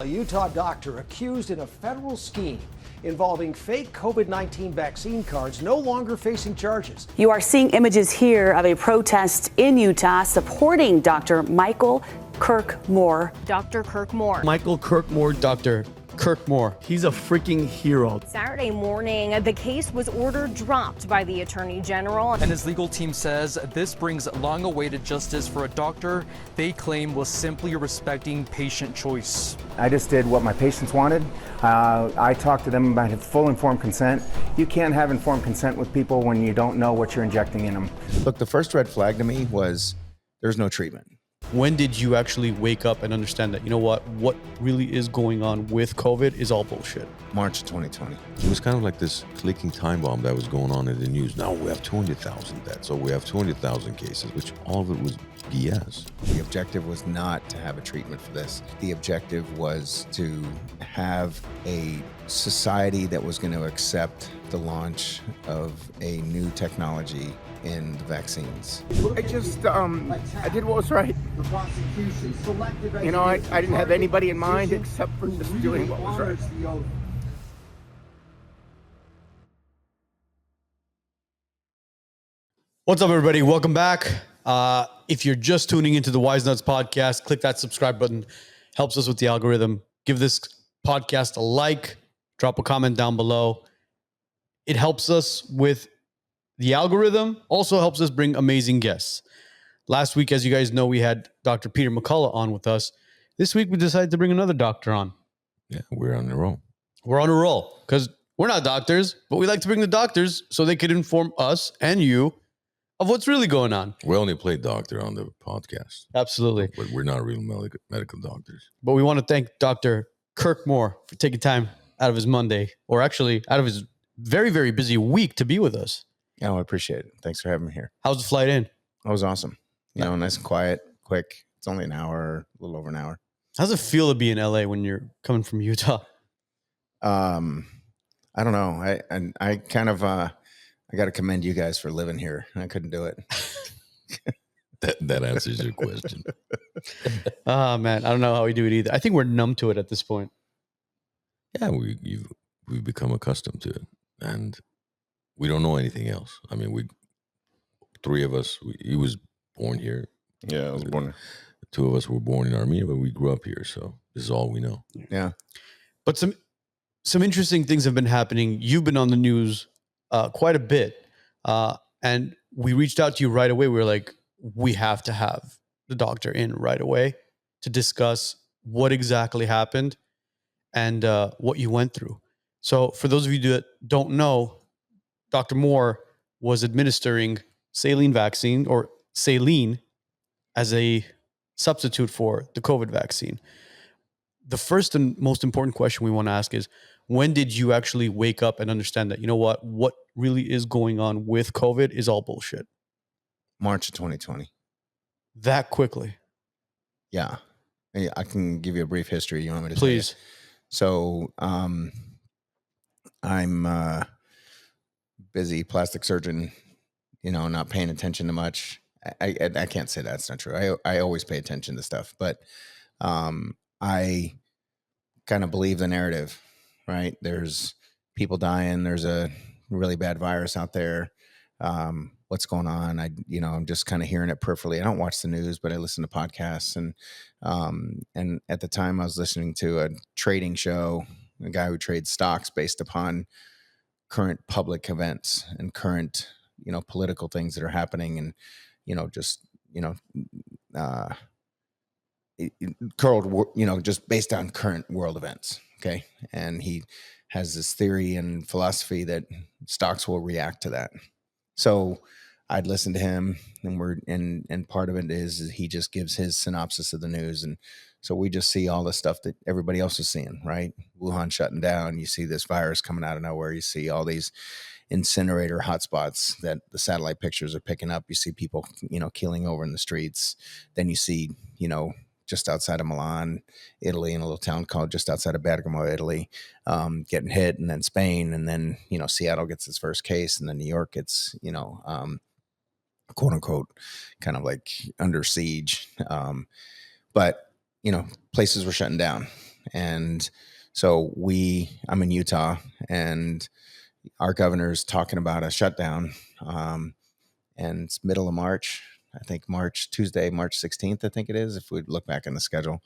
A Utah doctor accused in a federal scheme involving fake COVID-19 vaccine cards no longer facing charges. You are seeing images here of a protest in Utah supporting Dr. Michael Kirk Moore. Dr. Kirk Moore. Michael Kirk Moore, Dr. Kirk Moore. He's a freaking hero. Saturday morning, the case was ordered dropped by the Attorney General. And his legal team says this brings long-awaited justice for a doctor they claim was simply respecting patient choice. I just did what my patients wanted. I talked to them about full informed consent. You can't have informed consent with people when you don't know what you're injecting in them. Look, the first red flag to me was there's no treatment. When did you actually wake up and understand that, you know what really is going on with COVID is all bullshit? March of 2020. It was kind of like this clicking time bomb that was going on in the news. Now we have 200,000 deaths, so we have 200,000 cases, which all of it was BS. The objective was not to have a treatment for this. The objective was to have a society that was going to accept the launch of a new technology in the vaccines. I just, I did what was right. You know, I didn't have anybody in mind except for just doing what was right. What's up, everybody? Welcome back. If you're just tuning into the WiseNuts podcast, click that subscribe button. Helps us with the algorithm. Give this podcast a like. Drop a comment down below. It helps us with the algorithm, also helps us bring amazing guests. Last week, as you guys know, we had Dr. Peter McCullough on with us. This week, we decided to bring another doctor on. Yeah, we're on the roll. We're on a roll because we're not doctors, but we like to bring the doctors so they could inform us and you of what's really going on. We only play doctor on the podcast. Absolutely. But we're not real medical doctors. But we want to thank Dr. Kirk Moore for taking time out of his Monday, or actually out of his very, very busy week to be with us. Yeah, I appreciate it. Thanks for having me here. How's the flight in? That was awesome. You know, nice and quiet, quick. It's only an hour, a little over an hour. How's it feel to be in LA when you're coming from Utah? I don't know. I kind of, I got to commend you guys for living here. I couldn't do it. That answers your question. Oh, man. I don't know how we do it either. I think we're numb to it at this point. Yeah, we've become accustomed to it. And we don't know anything else. I mean, three of us, he was born here. Yeah, I was born. The two of us were born in Armenia, but we grew up here. So this is all we know. Yeah. But some interesting things have been happening. You've been on the news quite a bit. And we reached out to you right away. We were like, we have to have the doctor in right away to discuss what exactly happened and what you went through. So for those of you that don't know, Dr. Moore was administering saline vaccine, or Saline, as a substitute for the COVID vaccine. The first and most important question we want to ask is, when did you actually wake up and understand that, you know what really is going on with COVID is all bullshit? March of 2020. That quickly? Yeah. I can give you a brief history. You want me to? Please. So, I'm busy plastic surgeon, you know, not paying attention to much. I can't say that's not true. I always pay attention to stuff, but I kind of believe the narrative, right? There's people dying. There's a really bad virus out there. What's going on? I'm just kind of hearing it peripherally. I don't watch the news, but I listen to podcasts. And at the time I was listening to a trading show, a guy who trades stocks based upon current public events and current, political things that are happening, and, just based on current world events. Okay. And he has this theory and philosophy that stocks will react to that. So I'd listen to him, and part of it is he just gives his synopsis of the news. And so we just see all the stuff that everybody else is seeing, right? Wuhan shutting down. You see this virus coming out of nowhere. You see all these incinerator hotspots that the satellite pictures are picking up. You see people, keeling over in the streets. Then you see, just outside of Milan, Italy, in a little town called just outside of Bergamo, Italy, getting hit, and then Spain, and then, Seattle gets its first case, and then New York gets, quote unquote, kind of like under siege. But, places were shutting down. And so I'm in Utah, and our governor's talking about a shutdown. And it's middle of March, I think Tuesday, March 16th, I think it is, if we look back in the schedule.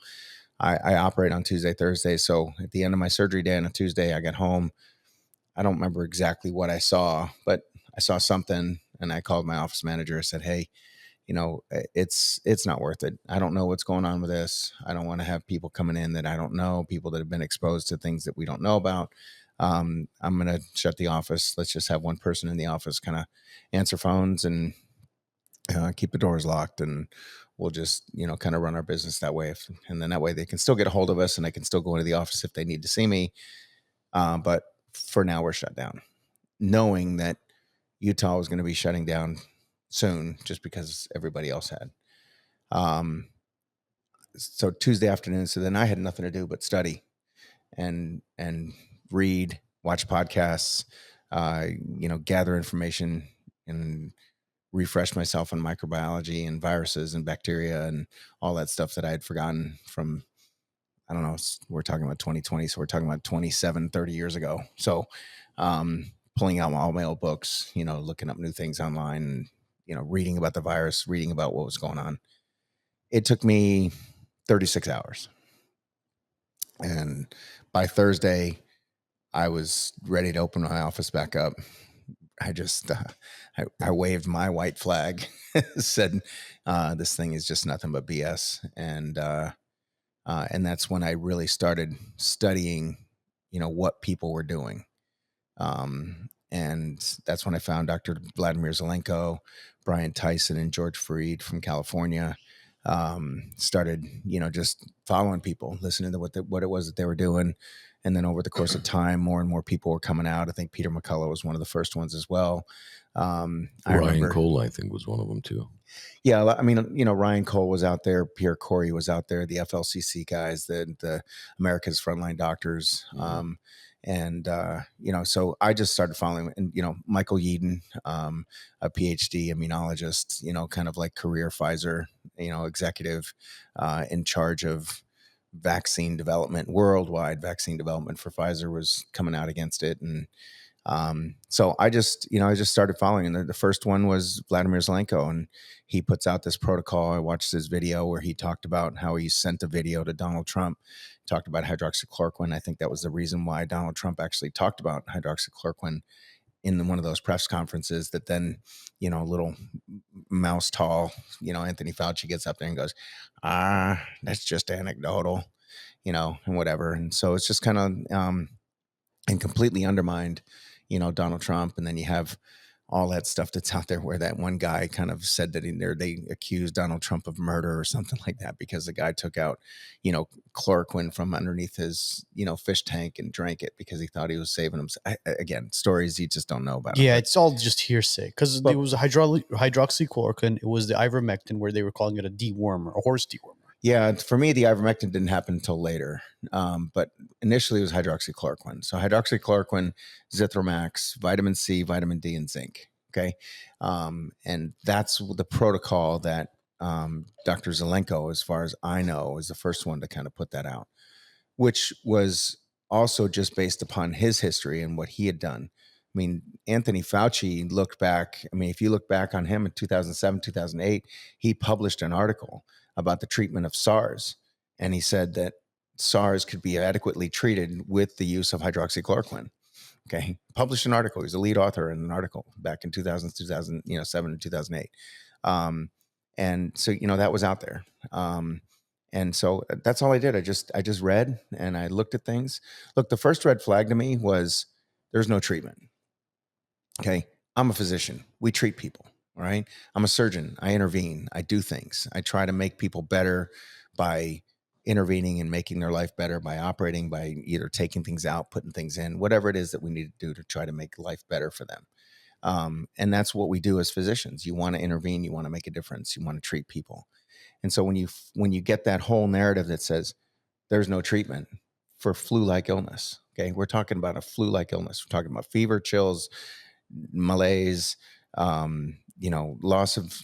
I operate on Tuesday, Thursday. So at the end of my surgery day on a Tuesday, I got home. I don't remember exactly what I saw, but I saw something, and I called my office manager. I said, hey, it's not worth it. I don't know what's going on with this. I don't want to have people coming in that I don't know, people that have been exposed to things that we don't know about. I'm going to shut the office. Let's just have one person in the office kind of answer phones and keep the doors locked, and we'll just, kind of run our business that way. And then that way they can still get a hold of us, and they can still go into the office if they need to see me. But for now, we're shut down, knowing that Utah was going to be shutting down soon just because everybody else had. So Tuesday afternoon, so then I had nothing to do but study and read, watch podcasts, gather information and refresh myself on microbiology and viruses and bacteria and all that stuff that I had forgotten from, I don't know, we're talking about 2020. So we're talking about 30 years ago. So, pulling out all my old books, looking up new things online, and, reading about the virus, reading about what was going on. It took me 36 hours. And by Thursday, I was ready to open my office back up. I just, I waved my white flag, said, this thing is just nothing but BS. And that's when I really started studying, what people were doing. And that's when I found Dr. Vladimir Zelenko, Brian Tyson, and George Fareed from California. Started, just following people, listening to what it was that they were doing. And then over the course of time, more and more people were coming out. I think Peter McCullough was one of the first ones as well. Ryan Cole, I think, was one of them too. Yeah, I mean, Ryan Cole was out there, Pierre Corey was out there, the FLCC guys, the America's Frontline Doctors. So I just started following, and, Michael Yeadon, a PhD immunologist, kind of like career Pfizer, executive, in charge of vaccine development, worldwide vaccine development for Pfizer, was coming out against it. And so I just started following. And the first one was Vladimir Zelenko, and he puts out this protocol. I watched his video where he talked about how he sent a video to Donald Trump, talked about hydroxychloroquine. I think that was the reason why Donald Trump actually talked about hydroxychloroquine in one of those press conferences, that then, little mouse tall, Anthony Fauci gets up there and goes, that's just anecdotal, and whatever. And so it's just kind of, and completely undermined, Donald Trump. And then you have all that stuff that's out there where that one guy kind of said that they accused Donald Trump of murder or something like that, because the guy took out, chloroquine from underneath his, fish tank and drank it because he thought he was saving him. Again, stories you just don't know about. Yeah, it's all just hearsay, because it was a hydroxychloroquine. It was the ivermectin, where they were calling it a dewormer, a horse dewormer. Yeah, for me, the ivermectin didn't happen until later. But initially it was hydroxychloroquine. So hydroxychloroquine, Zithromax, vitamin C, vitamin D, and zinc. Okay. And that's the protocol that Dr. Zelenko, as far as I know, is the first one to kind of put that out, which was also just based upon his history and what he had done. I mean, Anthony Fauci looked back. I mean, if you look back on him in 2007, 2008, he published an article about the treatment of SARS. And he said that SARS could be adequately treated with the use of hydroxychloroquine. Okay. Published an article. He was the lead author in an article back in 2007 and 2008. And so, that was out there. And so that's all I did. I just read and I looked at things. Look, the first red flag to me was there's no treatment. Okay. I'm a physician. We treat people. All right. I'm a surgeon. I intervene. I do things. I try to make people better by intervening and making their life better, by operating, by either taking things out, putting things in, whatever it is that we need to do to try to make life better for them. And that's what we do as physicians. You want to intervene. You want to make a difference. You want to treat people. And so when you get that whole narrative that says there's no treatment for flu-like illness, okay, we're talking about a flu-like illness. We're talking about fever, chills, malaise, loss of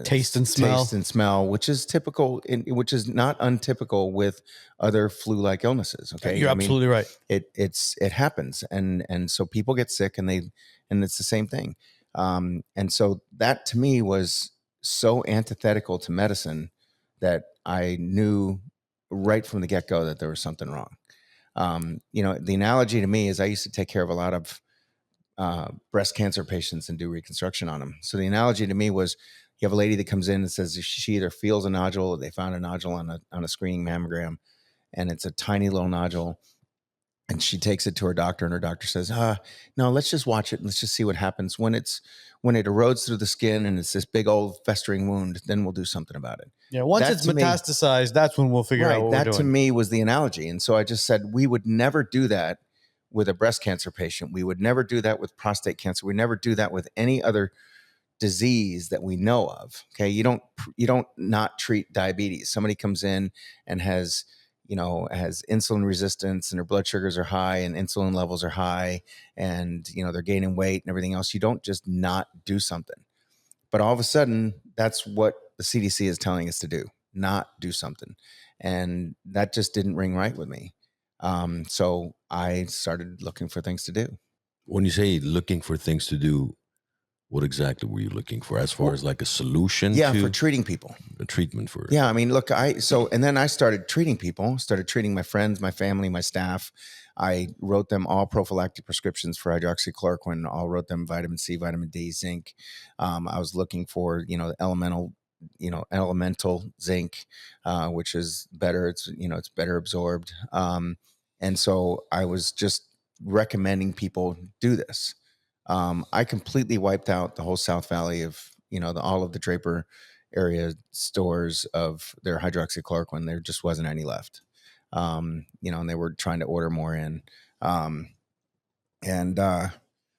Taste and smell. which is typical, which is not untypical with other flu-like illnesses. Okay, You're absolutely right. It happens, and so people get sick, and it's the same thing. And so that to me was so antithetical to medicine that I knew right from the get-go that there was something wrong. The analogy to me is I used to take care of a lot of breast cancer patients and do reconstruction on them. So the analogy to me was, you have a lady that comes in and says she either feels a nodule, or they found a nodule on a screening mammogram, and it's a tiny little nodule, and she takes it to her doctor, and her doctor says, no, let's just watch it and let's just see what happens. When it erodes through the skin and it's this big old festering wound, then we'll do something about it. Yeah, once it's metastasized, that's when we'll figure out what we're doing. That to me was the analogy. And so I just said, we would never do that with a breast cancer patient. We would never do that with prostate cancer. We never do that with any other disease that we know of. Okay. You don't not treat diabetes. Somebody comes in and has insulin resistance, and their blood sugars are high and insulin levels are high, and, they're gaining weight and everything else. You don't just not do something. But all of a sudden, that's what the CDC is telling us to do, not do something. And that just didn't ring right with me. So I started looking for things to do. When you say looking for things to do, what exactly were you looking for, as far as like a solution? Yeah, for treating people. A treatment for. Yeah, I mean, look, and then I started treating people, started treating my friends, my family, my staff. I wrote them all prophylactic prescriptions for hydroxychloroquine. I wrote them vitamin C, vitamin D, zinc. I was looking for, elemental zinc, which is better. It's better absorbed. And so I was just recommending people do this. I completely wiped out the whole South Valley of, all of the Draper area stores of their hydroxychloroquine. There just wasn't any left. And they were trying to order more in. What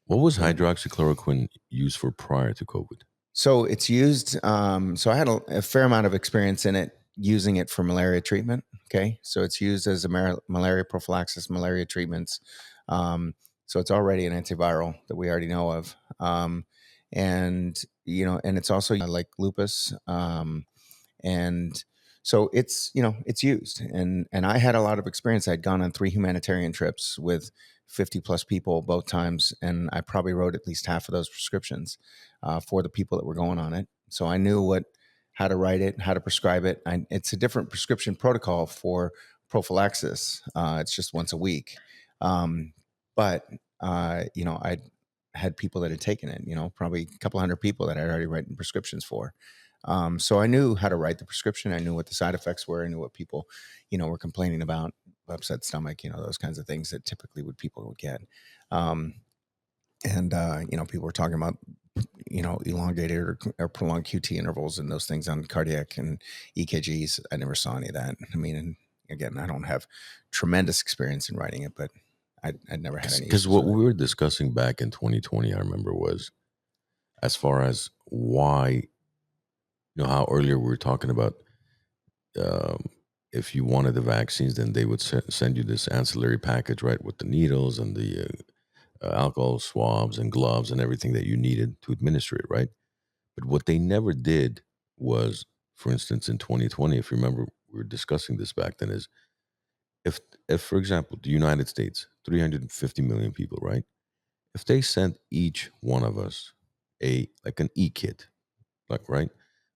was hydroxychloroquine used for prior to COVID? So it's used. So I had a fair amount of experience in it, using it for malaria treatment. Okay. So it's used as a malaria prophylaxis, malaria treatments. So it's already an antiviral that we already know of. And it's also like lupus. And so it's used. And I had a lot of experience. I'd gone on 3 humanitarian trips with 50 plus people both times. And I probably wrote at least half of those prescriptions for the people that were going on it. So I knew how to write it, how to prescribe it. It's a different prescription protocol for prophylaxis. It's just once a week. But I had people that had taken it, probably a couple hundred people that I'd already written prescriptions for. So I knew how to write the prescription. I knew what the side effects were. I knew what people, were complaining about, upset stomach, those kinds of things that typically people would get. People were talking about, elongated or prolonged QT intervals and those things on cardiac and EKGs. I never saw any of that. I mean, and again, I don't have tremendous experience in writing it, but I'd never had any. Because what we were discussing back in 2020, I remember, was as far as why, how earlier we were talking about if you wanted the vaccines, then they would send you this ancillary package, right, with the needles and the alcohol swabs and gloves and everything that you needed to administer it, right? But what they never did was, for instance, in 2020, if you remember, we were discussing this back then, is if for example, the United States, 350 million people, right? If they sent each one of us an e-kit, right,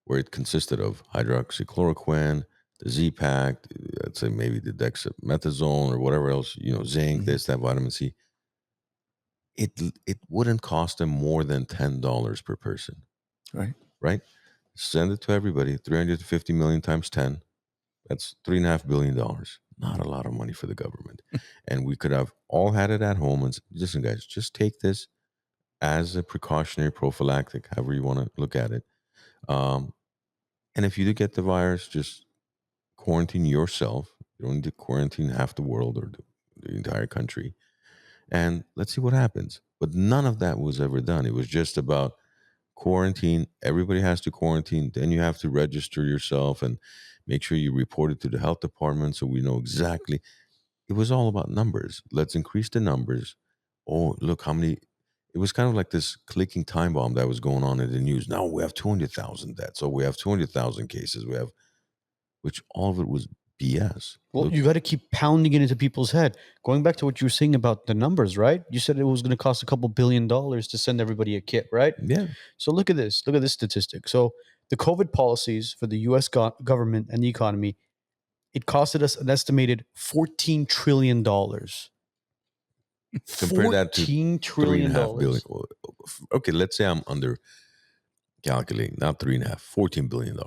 where it consisted of hydroxychloroquine, the Z-Pack, let's say maybe the dexamethasone or whatever else, zinc, this, that, vitamin C, it wouldn't cost them more than $10 per person. Right? Send it to everybody, 350 million times 10. That's $3.5 billion. Not a lot of money for the government. And we could have all had it at home and said, listen, guys, just take this as a precautionary prophylactic, however you want to look at it. And if you do get the virus, just quarantine yourself. You don't need to quarantine half the world or the entire country. And let's see what happens. But none of that was ever done. It was just about quarantine. Everybody has to quarantine. Then you have to register yourself and make sure you report it to the health department so we know exactly. It was all about numbers. Let's increase the numbers. Oh, look how many. it was kind of like this clicking time bomb that was going on in the news. Now we have 200,000 deaths. So we have 200,000 cases. Which all of it was BS. Well, Look, you got to keep pounding it into people's head. Going back to what you were saying about the numbers, right? You said it was going to cost $2 billion to send everybody a kit, right? yeah. So look at this. Look at this statistic. So the COVID policies for the U.S. government and the economy, it costed us an estimated $14 trillion. Compare that to $14 trillion. $3.5 billion. Okay, let's say I'm under calculating, not 3.5, $14 billion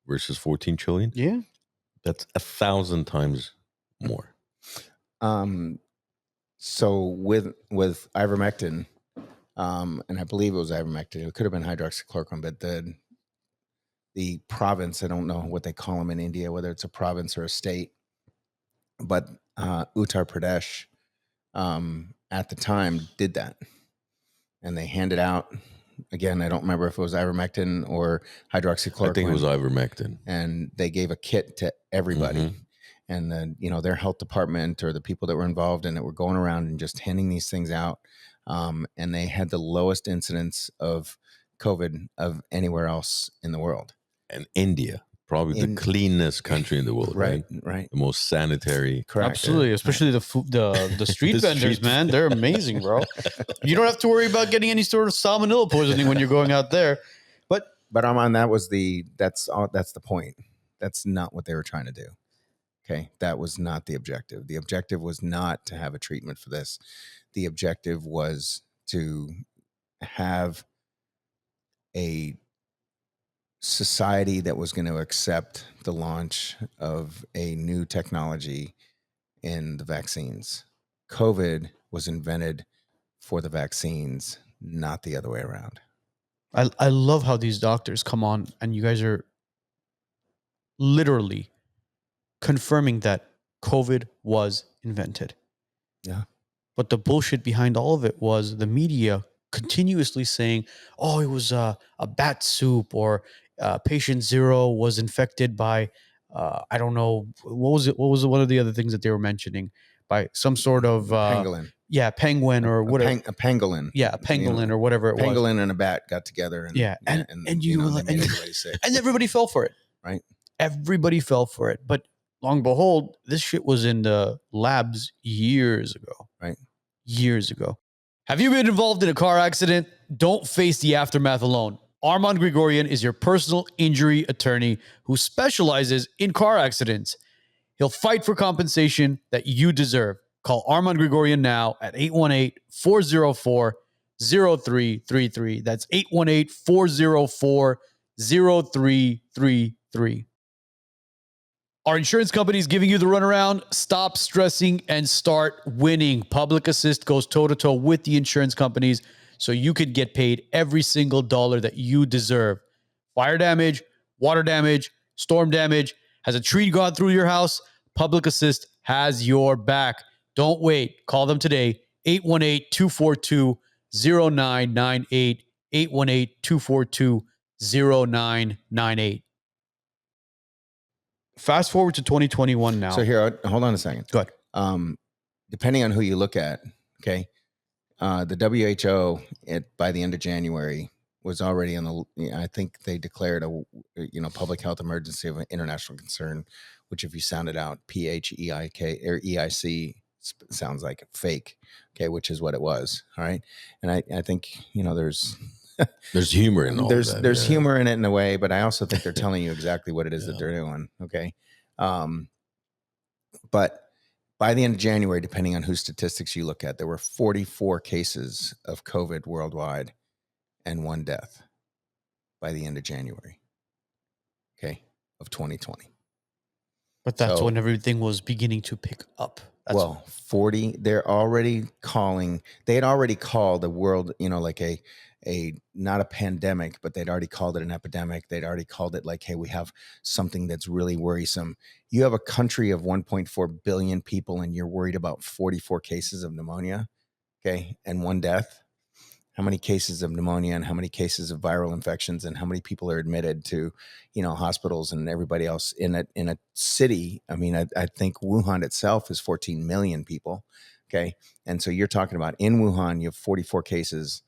versus 14 trillion. Yeah. That's 1,000 times more. So with ivermectin, and I believe it was ivermectin. It could have been hydroxychloroquine, but the province, I don't know what they call them in India, whether it's a province or a state, but Uttar Pradesh at the time did that, and they handed out. Again, I don't remember if it was ivermectin or hydroxychloroquine. I think it was ivermectin. And they gave a kit to everybody. Mhm. And then, their health department or the people that were involved in it were going around and just handing these things out. And they had the lowest incidence of COVID of anywhere else in the world. And India, probably the cleanest country in the world, right? Right. The most sanitary. Correct. Absolutely, especially the street The vendors, street man. They're amazing, bro. You don't have to worry about getting any sort of salmonella poisoning when you're going out there. But Armand, that's the point. That's not what they were trying to do. Okay, that was not the objective. The objective was not to have a treatment for this. The objective was to have a society that was going to accept the launch of a new technology in the vaccines. COVID was invented for the vaccines, not the other way around. I love how these doctors come on and you guys are literally confirming that COVID was invented. Yeah. But the bullshit behind all of it was the media continuously saying, oh, it was a bat soup, or patient 0 was infected by, I don't know, what was it? What was one of the other things that they were mentioning? By some sort of pangolin. Yeah, penguin or whatever. A pangolin. Yeah, a pangolin or whatever it was. Pangolin and a bat got together. And, yeah, and you were like, made everybody sick. And everybody fell for it. Right. Everybody fell for it. But long and behold, this shit was in the labs years ago. Right. Years ago. Have you been involved in a car accident? Don't face the aftermath alone. Armand Grigorian is your personal injury attorney who specializes in car accidents. He'll fight for compensation that you deserve. Call Armand Grigorian now at 818-404-0333. That's 818-404-0333. Our insurance company is giving you the runaround. Stop stressing and start winning. Public Assist goes toe-to-toe with the insurance companies so you can get paid every single dollar that you deserve. Fire damage, water damage, storm damage. Has a tree gone through your house? Public Assist has your back. Don't wait. Call them today. 818-242-0998. 818-242-0998. Fast forward to 2021 now. So here, hold on a second. Go ahead. Depending on who you look at, okay, the WHO by the end of January was already I think they declared a public health emergency of international concern, which if you sound it out, PHEIK or EIC sounds like fake, okay, which is what it was. All right, and I think there's humor in all that. There's humor in it in a way, but I also think they're telling you exactly what it is that they're doing. Okay. But by the end of January, depending on whose statistics you look at, there were 44 cases of COVID worldwide and 1 death by the end of January. Okay. Of 2020. But that's when everything was beginning to pick up. 40, they had already called the world, like a not a pandemic, but they'd already called it an epidemic. They'd already called it like, hey, we have something that's really worrisome. You have a country of 1.4 billion people and you're worried about 44 cases of pneumonia, okay, and 1 death. How many cases of pneumonia and how many cases of viral infections and how many people are admitted to, hospitals and everybody else in a city? I mean, I think Wuhan itself is 14 million people. Okay. And so you're talking about in Wuhan, you have 44 cases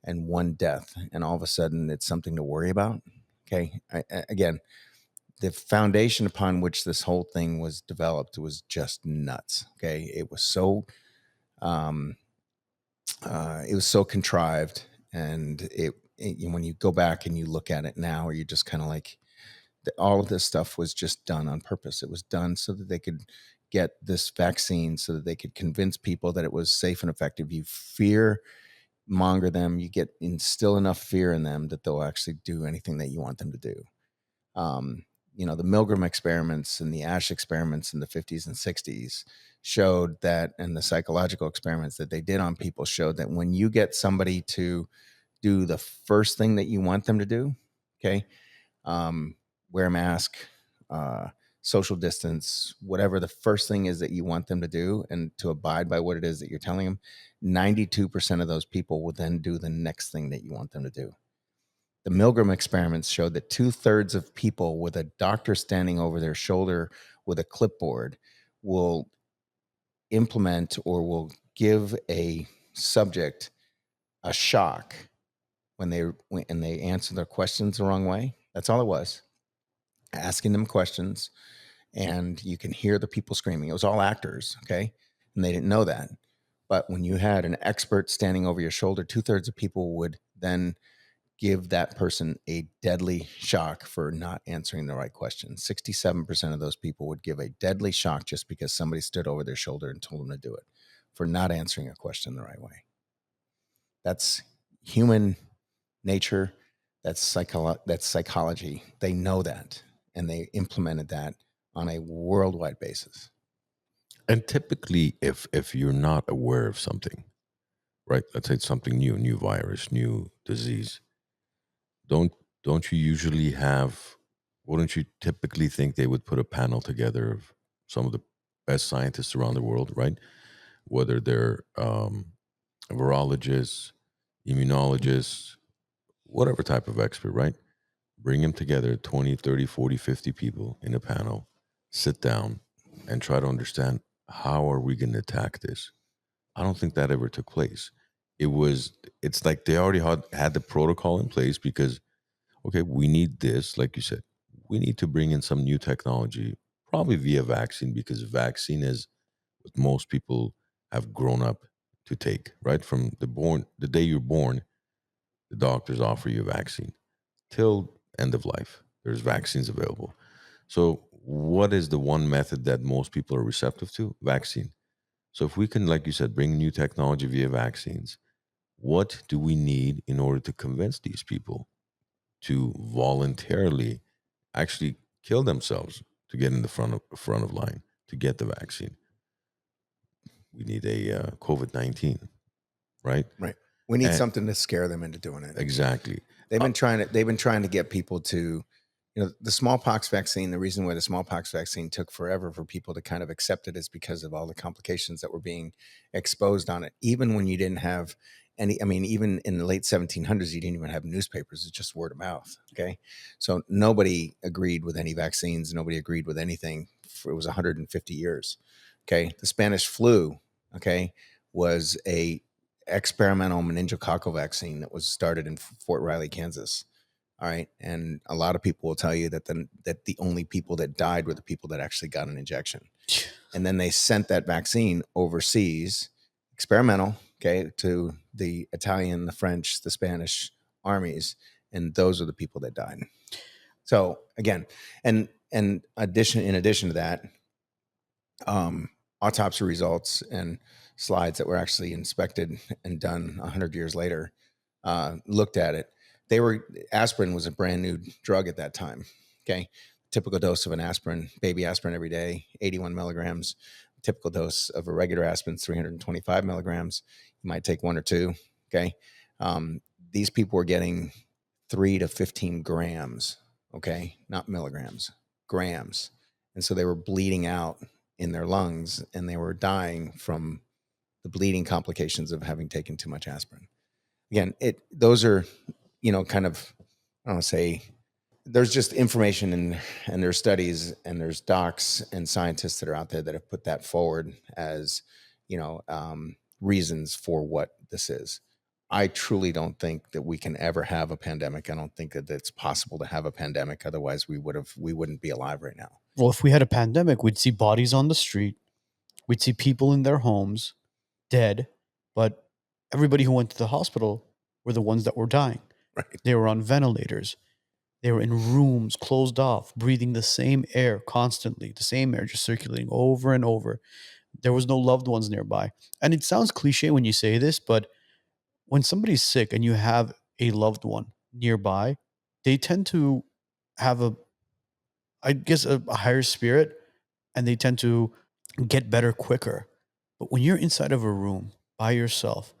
and 1 death. And all of a sudden it's something to worry about. Okay. Again, the foundation upon which this whole thing was developed was just nuts. Okay. It was so contrived. And when you go back and you look at it now, you just kind of like, all of this stuff was just done on purpose. It was done so that they could get this vaccine, so that they could convince people that it was safe and effective. You fear monger them, you instill enough fear in them that they'll actually do anything that you want them to do. The Milgram experiments and the Ash experiments in the 50s and 60s showed that, and the psychological experiments that they did on people showed that when you get somebody to do the first thing that you want them to do, okay, wear a mask, social distance, whatever the first thing is that you want them to do, and to abide by what it is that you're telling them, 92% of those people will then do the next thing that you want them to do. The Milgram experiments showed that 2/3 of people with a doctor standing over their shoulder with a clipboard will implement or will give a subject a shock when they answer their questions the wrong way. That's all it was. Asking them questions, and you can hear the people screaming. It was all actors, okay? And they didn't know that. But when you had an expert standing over your shoulder, 2/3 of people would then give that person a deadly shock for not answering the right question. 67% of those people would give a deadly shock just because somebody stood over their shoulder and told them to do it, for not answering a question the right way. That's human nature. That's psychology. They know that, and they implemented that on a worldwide basis. And typically, if you're not aware of something, right? Let's say it's something new virus, new disease. Don't you usually have? Wouldn't you typically think they would put a panel together of some of the best scientists around the world, right? Whether they're virologists, immunologists, whatever type of expert, right? Bring them together, 20, 30, 40, 50 people in a panel, sit down and try to understand, how are we going to attack this? I don't think that ever took place. It's like they already had the protocol in place because, okay, we need this, like you said, we need to bring in some new technology, probably via vaccine, because vaccine is what most people have grown up to take, right? From the day you're born, the doctors offer you a vaccine till end of life. There's vaccines available. So what is the one method that most people are receptive to? Vaccine. So if we can, like you said, bring new technology via vaccines, what do we need in order to convince these people to voluntarily actually kill themselves to get in the front of line to get the vaccine? We need a COVID-19, right? Right. We need And something to scare them into doing it. exactly. They've been trying to get people to, the smallpox vaccine. The reason why the smallpox vaccine took forever for people to kind of accept it is because of all the complications that were being exposed on it. Even when you didn't have even in the late 1700s, you didn't even have newspapers. It's just word of mouth. Okay. So nobody agreed with any vaccines. Nobody agreed with anything. It was 150 years. Okay. The Spanish flu, okay, was a experimental meningococcal vaccine that was started in Fort Riley, Kansas. All right. And a lot of people will tell you that the only people that died were the people that actually got an injection. And then they sent that vaccine overseas, experimental, okay, to the Italian, the French, the Spanish armies. And those are the people that died. So again, and in addition to that, autopsy results and slides that were actually inspected and done 100 years later looked at it. Aspirin was a brand new drug at that time. Okay. Typical dose of an aspirin, baby aspirin every day, 81 milligrams. Typical dose of a regular aspirin, 325 milligrams. You might take 1 or 2. Okay. These people were getting 3 to 15 grams. Okay. Not milligrams, grams. And so they were bleeding out in their lungs, and they were dying from the bleeding complications of having taken too much aspirin. Again, those are, kind of, I don't want to say, there's just information and there's studies and there's docs and scientists that are out there that have put that forward as reasons for what this is. I truly don't think that we can ever have a pandemic. I don't think that it's possible to have a pandemic. Otherwise, we wouldn't be alive right now. Well, if we had a pandemic, we'd see bodies on the street. We'd see people in their homes dead. But everybody who went to the hospital were the ones that were dying. Right. They were on ventilators. They were in rooms closed off, breathing the same air constantly, the same air just circulating over and over. There was no loved ones nearby. And it sounds cliche when you say this, but when somebody's sick and you have a loved one nearby, they tend to have a higher spirit, and they tend to get better quicker. But when you're inside of a room by yourself,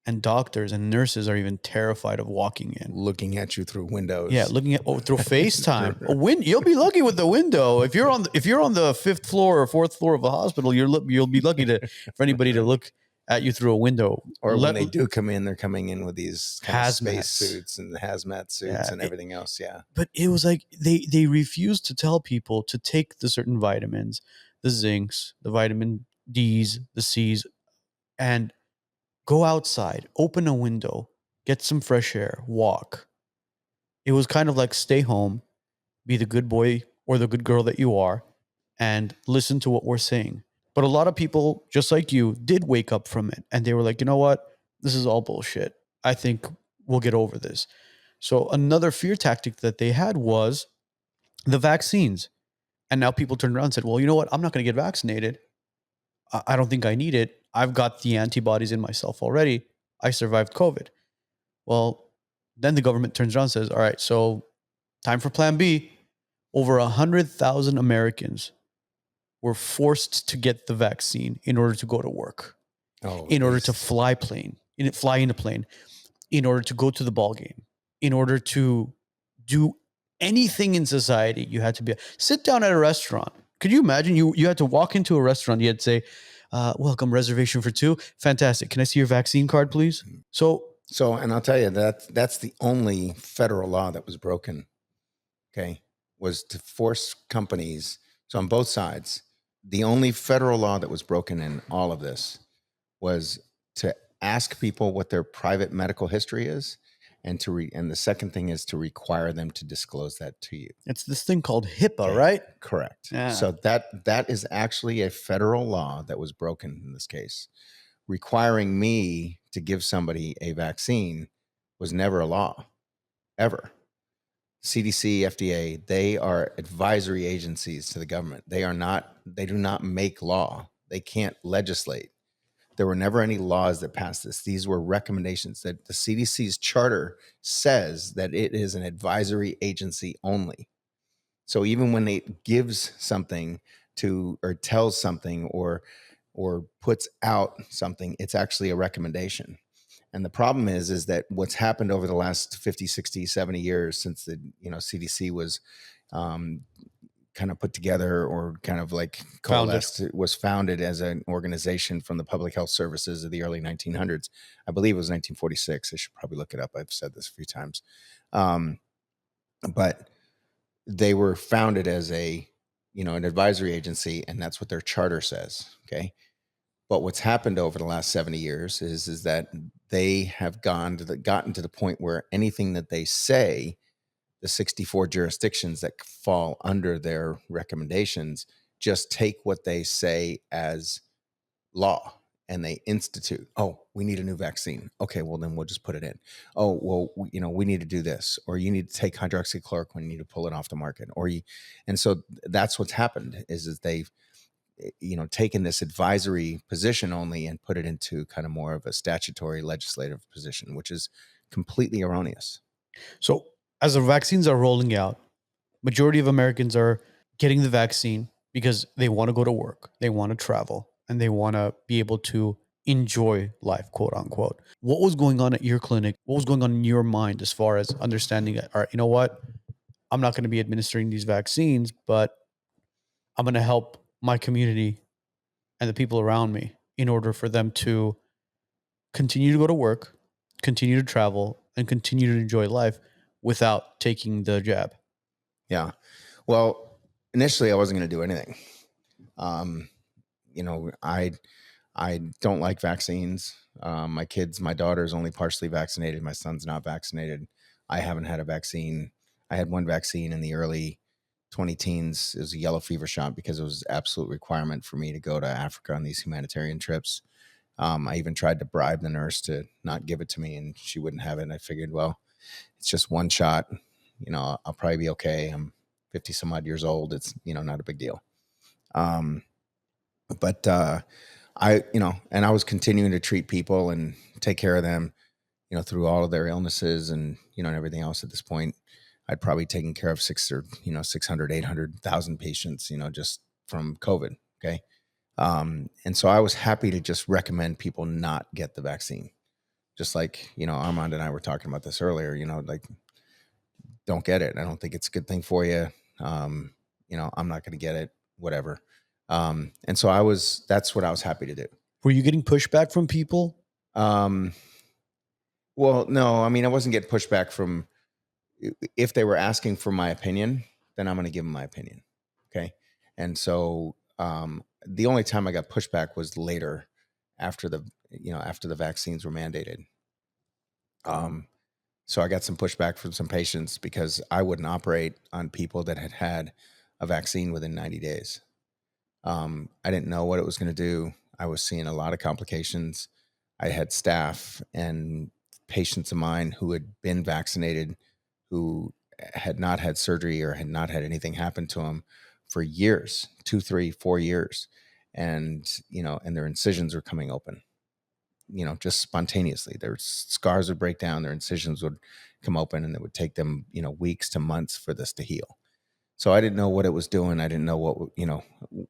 and doctors and nurses are even terrified of walking in, looking at you through windows. Yeah, looking at through FaceTime. You'll be lucky with the window. If you're on the fifth floor or fourth floor of a hospital, you'll be lucky for anybody to look at you through a window. Or when they do come in, they're coming in with these kind of space suits and hazmat suits and everything else. Yeah. But it was like they refused to tell people to take the certain vitamins, the zincs, the vitamin D's, the C's, and go outside, open a window, get some fresh air, walk. It was kind of like stay home, be the good boy or the good girl that you are, and listen to what we're saying. But a lot of people, just like you, did wake up from it. And they were like, you know what? This is all bullshit. I think we'll get over this. So another fear tactic that they had was the vaccines. And now people turned around and said, well, you know what? I'm not going to get vaccinated. I don't think I need it. I've got the antibodies in myself already. I survived COVID. Well, then the government turns around and says, all right, so time for plan B. Over 100,000 Americans were forced to get the vaccine in order to go to work, in order to fly in a plane, in order to go to the ball game, in order to do anything in society. You had to sit down at a restaurant. Could you imagine you had to walk into a restaurant, you had to say, welcome, reservation for 2. Fantastic. Can I see your vaccine card, please? So, and I'll tell you that's the only federal law that was broken. Okay. Was to force companies. So on both sides, the only federal law that was broken in all of this was to ask people what their private medical history is. And the second thing is to require them to disclose that to you. It's this thing called HIPAA, right? Correct. Yeah. So that is actually a federal law that was broken in this case. Requiring me to give somebody a vaccine was never a law, ever. CDC, FDA, they are advisory agencies to the government. They do not make law. They can't legislate. There were never any laws that passed this. These were recommendations that the CDC's charter says that it is an advisory agency only. So even when it gives something or tells something or puts out something, it's actually a recommendation. And the problem is that what's happened over the last 50, 60, 70 years since the CDC was kind of put together or kind of like coalesced, was founded as an organization from the public health services of the early 1900s. I believe it was 1946. I should probably look it up. I've said this a few times. But they were founded as an advisory agency, and that's what their charter says. Okay. But what's happened over the last 70 years is that they have gotten to the point where anything that they say, the 64 jurisdictions that fall under their recommendations, just take what they say as law and they institute. Oh, we need a new vaccine. Okay, well then we'll just put it in. Oh, well, we need to do this, or you need to take hydroxychloroquine, you need to pull it off the market, and so that's what's happened is they've taken this advisory position only and put it into kind of more of a statutory legislative position, which is completely erroneous. So as the vaccines are rolling out, majority of Americans are getting the vaccine because they want to go to work, they want to travel, and they want to be able to enjoy life, quote unquote. What was going on at your clinic? What was going on in your mind as far as understanding that, all right, you know what? I'm not going to be administering these vaccines, but I'm going to help my community and the people around me in order for them to continue to go to work, continue to travel, and continue to enjoy life without taking the jab. Yeah. Well, initially I wasn't going to do anything. I don't like vaccines. My daughter's only partially vaccinated. My son's not vaccinated. I haven't had a vaccine. I had one vaccine in the early 20 teens. It was a yellow fever shot because it was an absolute requirement for me to go to Africa on these humanitarian trips. I even tried to bribe the nurse to not give it to me, and she wouldn't have it. And I figured, well, it's just one shot. I'll probably be okay. I'm 50 some odd years old. It's, not a big deal. But and I was continuing to treat people and take care of them, through all of their illnesses and, and everything else. At this point, I'd probably taken care of 600, 800,000 patients, just from COVID. Okay. And so I was happy to just recommend people not get the vaccine. Just like, Armand and I were talking about this earlier, like, don't get it. I don't think it's a good thing for you. I'm not going to get it, whatever. And so that's what I was happy to do. Were you getting pushback from people? Well, no, I mean, I wasn't getting pushback from, if they were asking for my opinion, then I'm going to give them my opinion. Okay. And so, the only time I got pushback was later after the vaccines were mandated. So I got some pushback from some patients because I wouldn't operate on people that had had a vaccine within 90 days. I didn't know what it was going to do. I was seeing a lot of complications. I had staff and patients of mine who had been vaccinated, who had not had surgery or had not had anything happen to them for years, 2, 3, 4 years. And, and their incisions were coming open, just spontaneously. Their scars would break down, their incisions would come open, and it would take them, weeks to months for this to heal. So I didn't know what it was doing. I didn't know what,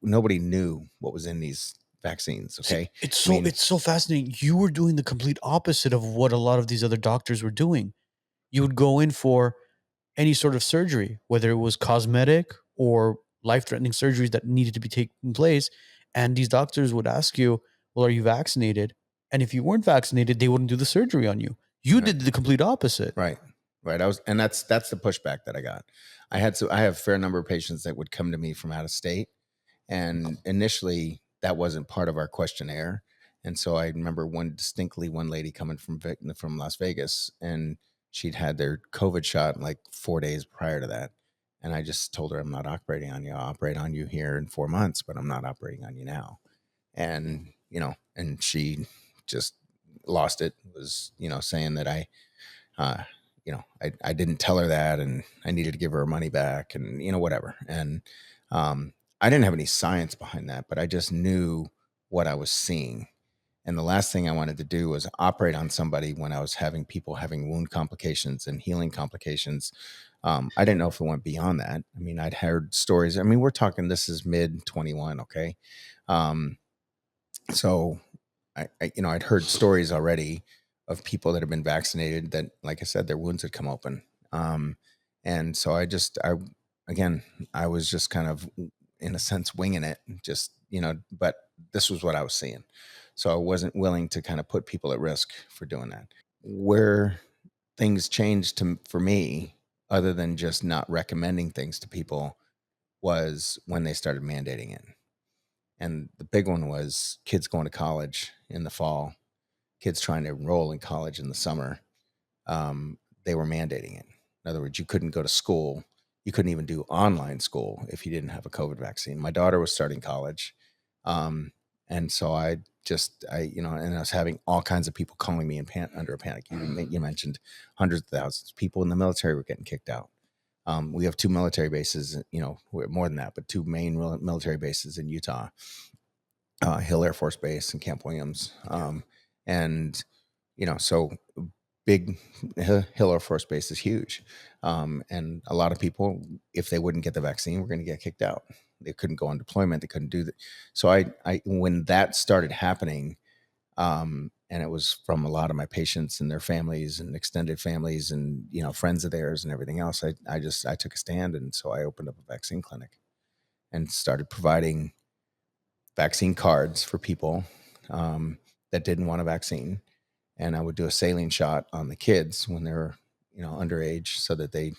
nobody knew what was in these vaccines. Okay. It's so fascinating. You were doing the complete opposite of what a lot of these other doctors were doing. You would go in for any sort of surgery, whether it was cosmetic or life-threatening surgeries that needed to be taking place. And these doctors would ask you, well, are you vaccinated? And if you weren't vaccinated, they wouldn't do the surgery on you. You did the complete opposite. Right. And that's the pushback that I got. I have a fair number of patients that would come to me from out of state. And initially that wasn't part of our questionnaire. And so I remember one lady coming from Las Vegas, and she'd had their COVID shot like 4 days prior to that. And I just told her, I'm not operating on you. I'll operate on you here in 4 months, but I'm not operating on you now. And, and she just lost it, was, saying that I didn't tell her that, and I needed to give her her money back, and, whatever. And, I didn't have any science behind that, but I just knew what I was seeing. And the last thing I wanted to do was operate on somebody when I was having people having wound complications and healing complications. I didn't know if it went beyond that. I mean, I'd heard stories. I mean, we're talking, this is mid 21. Okay. So I'd heard stories already of people that have been vaccinated that, like I said, their wounds had come open. And so I was just kind of, in a sense, winging it, just, but this was what I was seeing. So I wasn't willing to kind of put people at risk for doing that. Where things changed for me, other than just not recommending things to people, was when they started mandating it. And the big one was kids going to college in the fall, kids trying to enroll in college in the summer. They were mandating it. In other words, you couldn't go to school. You couldn't even do online school if you didn't have a COVID vaccine. My daughter was starting college. And so I was having all kinds of people calling me under a panic. You mentioned hundreds of thousands. People in the military were getting kicked out. We have 2 military bases, more than that, but 2 main military bases in Utah, Hill Air Force Base and Camp Williams. So big Hill Air Force Base is huge. And a lot of people, if they wouldn't get the vaccine, were going to get kicked out. They couldn't go on deployment. They couldn't do that. So I when that started happening, and it was from a lot of my patients and their families and extended families and, friends of theirs and everything else, I took a stand. And so I opened up a vaccine clinic and started providing vaccine cards for people that didn't want a vaccine. And I would do a saline shot on the kids when they were, underage, so that they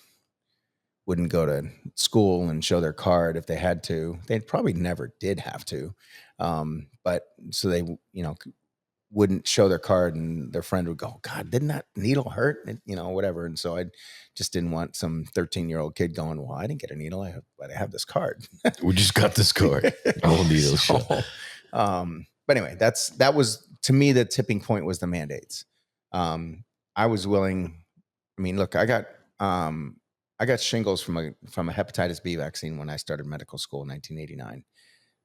wouldn't go to school and show their card if they had to. They probably never did have to. But so they, wouldn't show their card, and their friend would go, God, didn't that needle hurt? And, whatever. And so I just didn't want some 13-year-old kid going, well, I didn't get a needle. But I have this card. We just got this card. No needle shot. But anyway, that was, to me, the tipping point was the mandates. I was willing. I mean, look, I got shingles from a hepatitis B vaccine when I started medical school in 1989.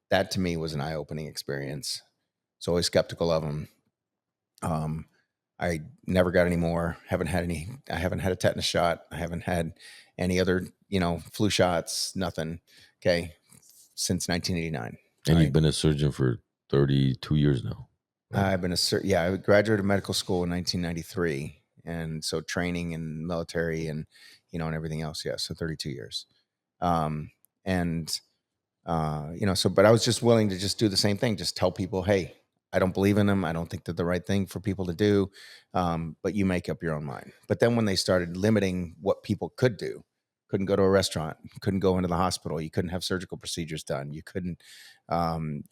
That to me was an eye-opening experience. So always skeptical of them. I never got any more. I haven't had a tetanus shot. I haven't had any other, flu shots, nothing. Okay. Since 1989. And you've been a surgeon for 32 years now. Right? I've been I graduated medical school in 1993. And so training in military and, and everything else. Yeah. So 32 years. But I was just willing to just do the same thing. Just tell people, hey, I don't believe in them. I don't think they're the right thing for people to do. But you make up your own mind. But then when they started limiting what people could do, couldn't go to a restaurant, couldn't go into the hospital, you couldn't have surgical procedures done, you couldn't,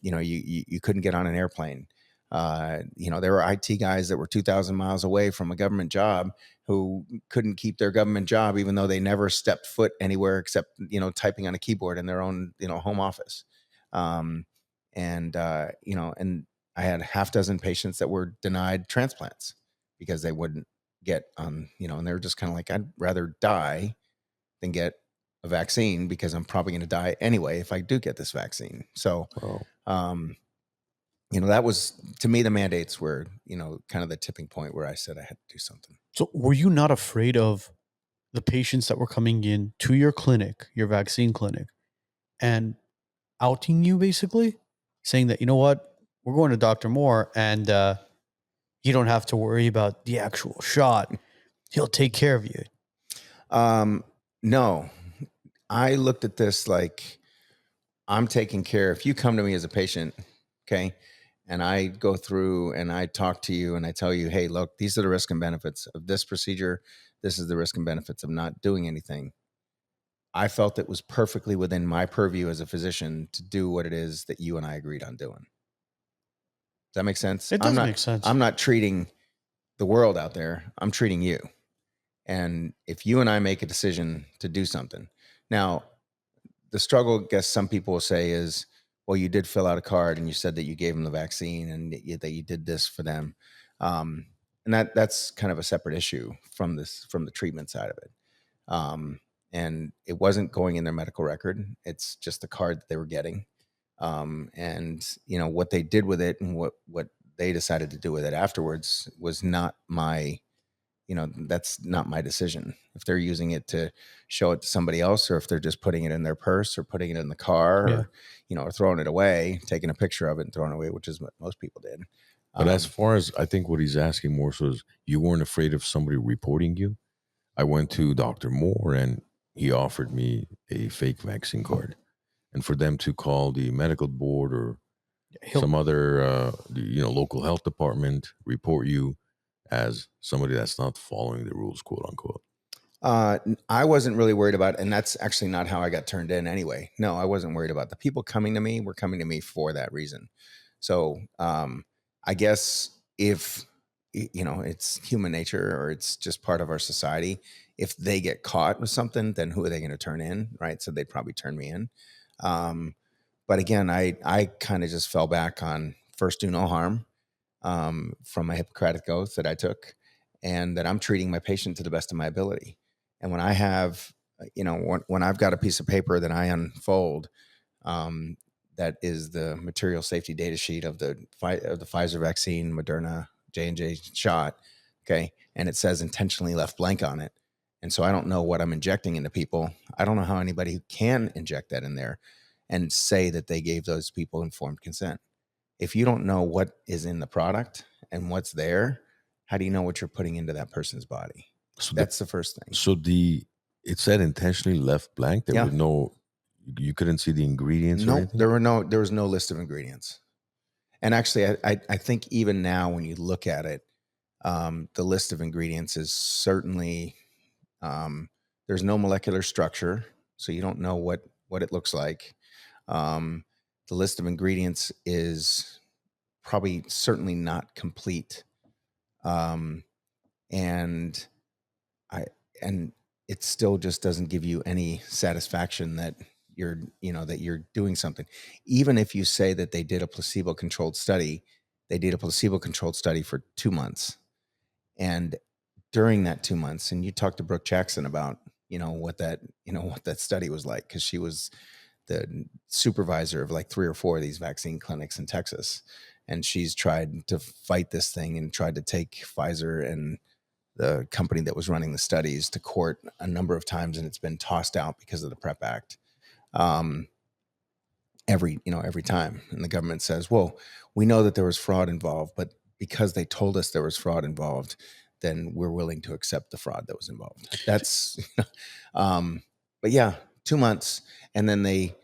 you couldn't get on an airplane. There were IT guys that were 2,000 miles away from a government job who couldn't keep their government job, even though they never stepped foot anywhere except, typing on a keyboard in their own, home office. And I had half dozen patients that were denied transplants because they wouldn't get on, and they were just kind of like, I'd rather die than get a vaccine because I'm probably going to die anyway if I do get this vaccine. So, that was, to me, the mandates were, kind of the tipping point where I said I had to do something. So were you not afraid of the patients that were coming in to your clinic, your vaccine clinic, and outing you, basically saying that, what, we're going to Dr. Moore and you don't have to worry about the actual shot. He'll take care of you. No, I looked at this like I'm taking care. If you come to me as a patient, okay, and I go through and I talk to you and I tell you, hey, look, these are the risks and benefits of this procedure. This is the risk and benefits of not doing anything. I felt it was perfectly within my purview as a physician to do what it is that you and I agreed on doing. Does that make sense? It does make sense. I'm not treating the world out there. I'm treating you. And if you and I make a decision to do something. Now, the struggle, I guess some people will say is, well, you did fill out a card and you said that you gave them the vaccine and that you did this for them. And that's kind of a separate issue from the treatment side of it. And it wasn't going in their medical record. It's just the card that they were getting. And what they did with it and what they decided to do with it afterwards was not my, that's not my decision. If they're using it to show it to somebody else, or if they're just putting it in their purse or putting it in the car, or, or throwing it away, taking a picture of it and throwing it away, which is what most people did. But as far as I think what he's asking more so is you weren't afraid of somebody reporting you. I went to Dr. Moore and he offered me a fake vaccine card. And for them to call the medical board or some other, local health department, report you as somebody that's not following the rules, quote unquote. I wasn't really worried about it. And that's actually not how I got turned in anyway. No, I wasn't worried about the people coming to me were coming to me for that reason. So I guess if, it's human nature or it's just part of our society, if they get caught with something, then who are they going to turn in? Right. So they'd probably turn me in. But again, I kind of just fell back on first do no harm from my Hippocratic oath that I took, and that I'm treating my patient to the best of my ability. And when I have, when I've got a piece of paper that I unfold, that is the material safety data sheet of the Pfizer vaccine, Moderna, J&J shot, okay, and it says intentionally left blank on it. And so I don't know what I'm injecting into people. I don't know how anybody who can inject that in there and say that they gave those people informed consent. If you don't know what is in the product and what's there, how do you know what you're putting into that person's body? So that's the first thing. So it said intentionally left blank. There was no, you couldn't see the ingredients or anything? There was no list of ingredients. And actually, I think even now when you look at it, the list of ingredients is certainly, there's no molecular structure. So you don't know what it looks like. the list of ingredients is probably certainly not complete. And and it still just doesn't give you any satisfaction that that you're doing something. Even if you say that they did a placebo-controlled study, they did a placebo-controlled study for 2 months. And during that 2 months, and you talked to Brooke Jackson about, what that study was like, because she was the supervisor of like 3 or 4 of these vaccine clinics in Texas. And she's tried to fight this thing and tried to take Pfizer and the company that was running the studies to court a number of times, and it's been tossed out because of the PrEP Act. Every time. And the government says, well, we know that there was fraud involved, but because they told us there was fraud involved, then we're willing to accept the fraud that was involved. That's, but yeah, 2 months. And then they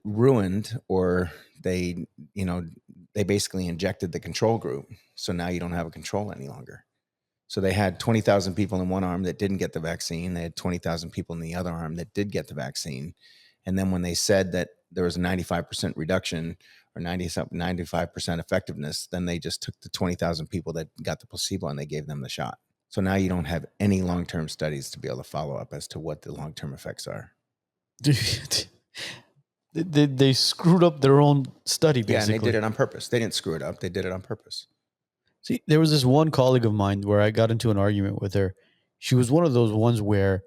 ruined, or they basically injected the control group. So now you don't have a control any longer. So they had 20,000 people in one arm that didn't get the vaccine. They had 20,000 people in the other arm that did get the vaccine. And then when they said that there was a 95% reduction or 95% effectiveness, then they just took the 20,000 people that got the placebo and they gave them the shot. So now you don't have any long-term studies to be able to follow up as to what the long-term effects are. They screwed up their own study, basically. Yeah, and they did it on purpose. They didn't screw it up. They did it on purpose. See, there was this one colleague of mine where I got into an argument with her. She was one of those ones where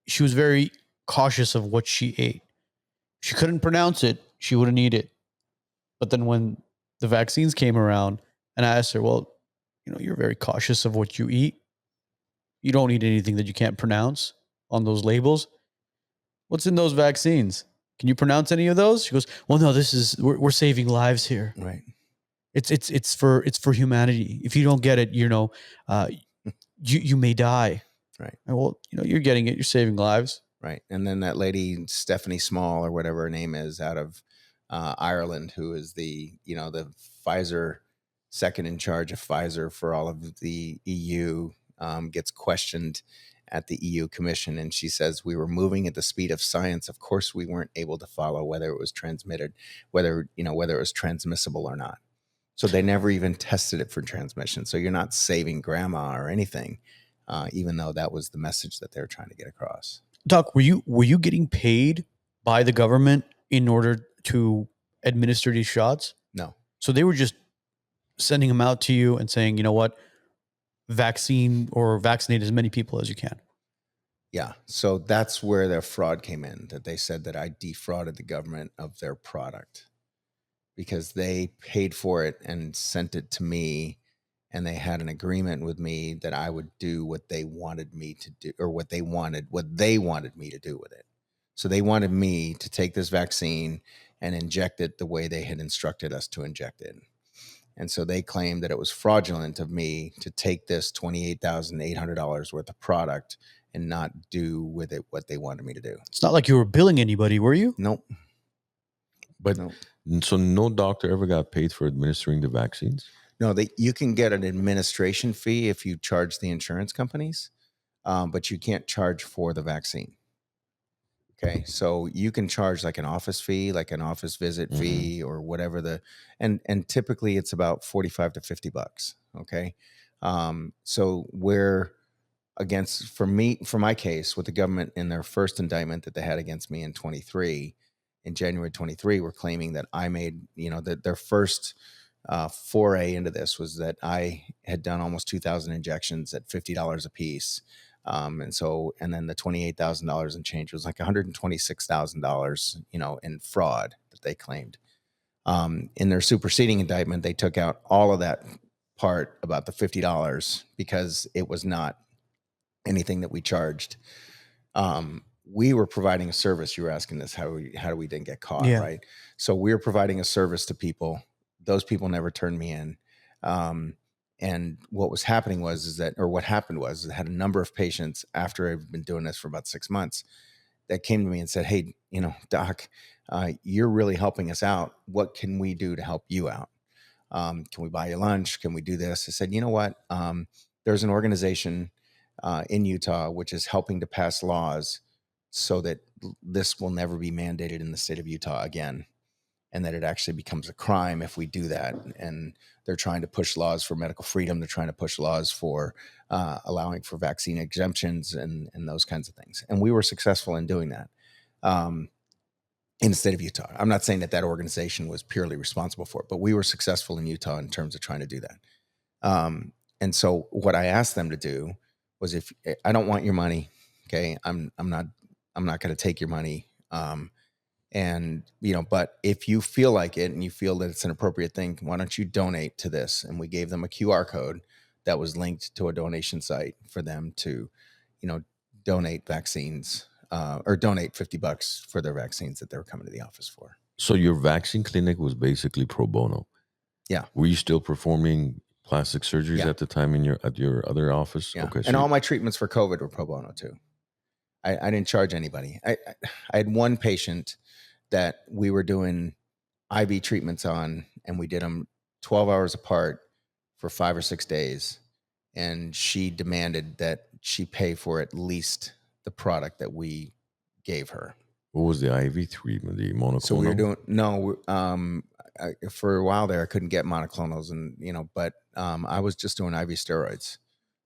she was very cautious of what she ate. She couldn't pronounce it. She wouldn't eat it. But then when the vaccines came around and I asked her, well, you're very cautious of what you eat. You don't eat anything that you can't pronounce on those labels. What's in those vaccines? Can you pronounce any of those? She goes, well, no, we're saving lives here. Right. It's for humanity. If you don't get it, you may die. Right. And well, you're getting it. You're saving lives. Right. And then that lady, Stephanie Small, or whatever her name is, out of Ireland, who is the Pfizer, second in charge of Pfizer for all of the EU, gets questioned at the EU Commission. And she says, we were moving at the speed of science. Of course, we weren't able to follow whether it was transmitted, whether it was transmissible or not. So they never even tested it for transmission. So you're not saving grandma or anything, even though that was the message that they were trying to get across. Doc, were you getting paid by the government in order to administer these shots? No. So they were just sending them out to you and saying, you know what, vaccinate as many people as you can. Yeah. So that's where their fraud came in, that they said that I defrauded the government of their product, because they paid for it and sent it to me, and they had an agreement with me that I would do what they wanted me to do, or what they wanted me to do with it. So they wanted me to take this vaccine and inject it the way they had instructed us to inject it. And so they claimed that it was fraudulent of me to take this $28,800 worth of product and not do with it what they wanted me to do. It's not like you were billing anybody, were you? Nope. But nope. So no doctor ever got paid for administering the vaccines? No, you can get an administration fee if you charge the insurance companies, but you can't charge for the vaccine. Okay, so you can charge like an office fee, like an office visit fee, or whatever and typically it's about $45 to $50. Okay, so we're against, for my case with the government in their first indictment that they had against me in January 23, were claiming that I made, that their first foray into this was that I had done almost 2,000 injections at $50 a piece. And then the $28,000 in change was like $126,000, in fraud that they claimed. In their superseding indictment, they took out all of that part about the $50 because it was not anything that we charged. We were providing a service. You were asking this, how do we didn't get caught, right? So we were providing a service to people. Those people never turned me in. And what happened was I had a number of patients after I've been doing this for about 6 months that came to me and said, hey, doc, you're really helping us out. What can we do to help you out? Can we buy you lunch? Can we do this? I said, you know what? There's an organization in Utah which is helping to pass laws so that this will never be mandated in the state of Utah again. and that it actually becomes a crime if we do that. And they're trying to push laws for medical freedom. They're trying to push laws for allowing for vaccine exemptions and those kinds of things. And we were successful in doing that in the state of Utah. I'm not saying that that organization was purely responsible for it, but we were successful in Utah in terms of trying to do that. And so what I asked them to do was, if I don't want your money, okay, I'm not going to take your money. And, but if you feel like it and you feel that it's an appropriate thing, why don't you donate to this? And we gave them a QR code that was linked to a donation site for them to, donate vaccines or donate $50 for their vaccines that they were coming to the office for. So your vaccine clinic was basically pro bono. Yeah. Were you still performing plastic surgeries Yeah. at the time at your other office? Yeah. Okay. And all my treatments for COVID were pro bono too. I didn't charge anybody. I had one patient that we were doing IV treatments on, and we did them 12 hours apart for 5 or 6 days. And she demanded that she pay for at least the product that we gave her. What was the IV treatment? The monoclonal? So we were doing, for a while there, I couldn't get monoclonals, and, but I was just doing IV steroids.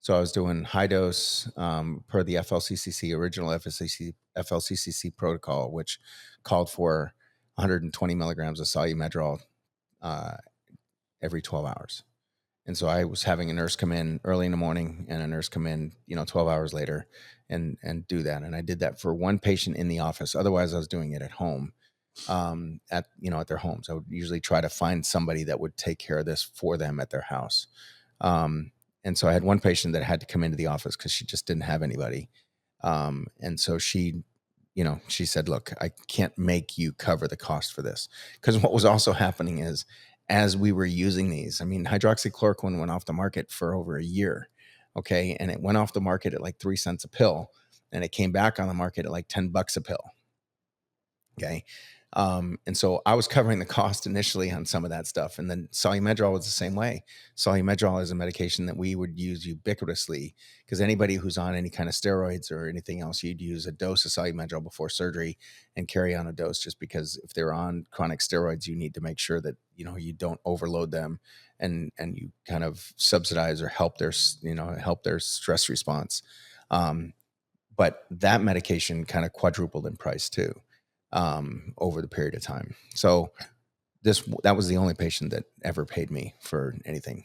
So I was doing high dose per the FLCCC, original FLCCC protocol, which called for 120 milligrams of solumedrol every 12 hours. And so I was having a nurse come in early in the morning and a nurse come in, 12 hours later and do that. And I did that for one patient in the office. Otherwise, I was doing it at home, at their homes. I would usually try to find somebody that would take care of this for them at their house. And so I had one patient that had to come into the office because she just didn't have anybody. And so she said, look, I can't make you cover the cost for this. Because what was also happening is, as we were using these, hydroxychloroquine went off the market for over a year. Okay. And it went off the market at like 3 cents a pill. And it came back on the market at like $10 a pill. Okay. And so I was covering the cost initially on some of that stuff. And then solumedrol was the same way. Solumedrol is a medication that we would use ubiquitously, because anybody who's on any kind of steroids or anything else, you'd use a dose of solumedrol before surgery and carry on a dose, just because if they're on chronic steroids, you need to make sure that, you don't overload them and you kind of subsidize or help their stress response. But that medication kind of quadrupled in price too. Over the period of time. So that was the only patient that ever paid me for anything.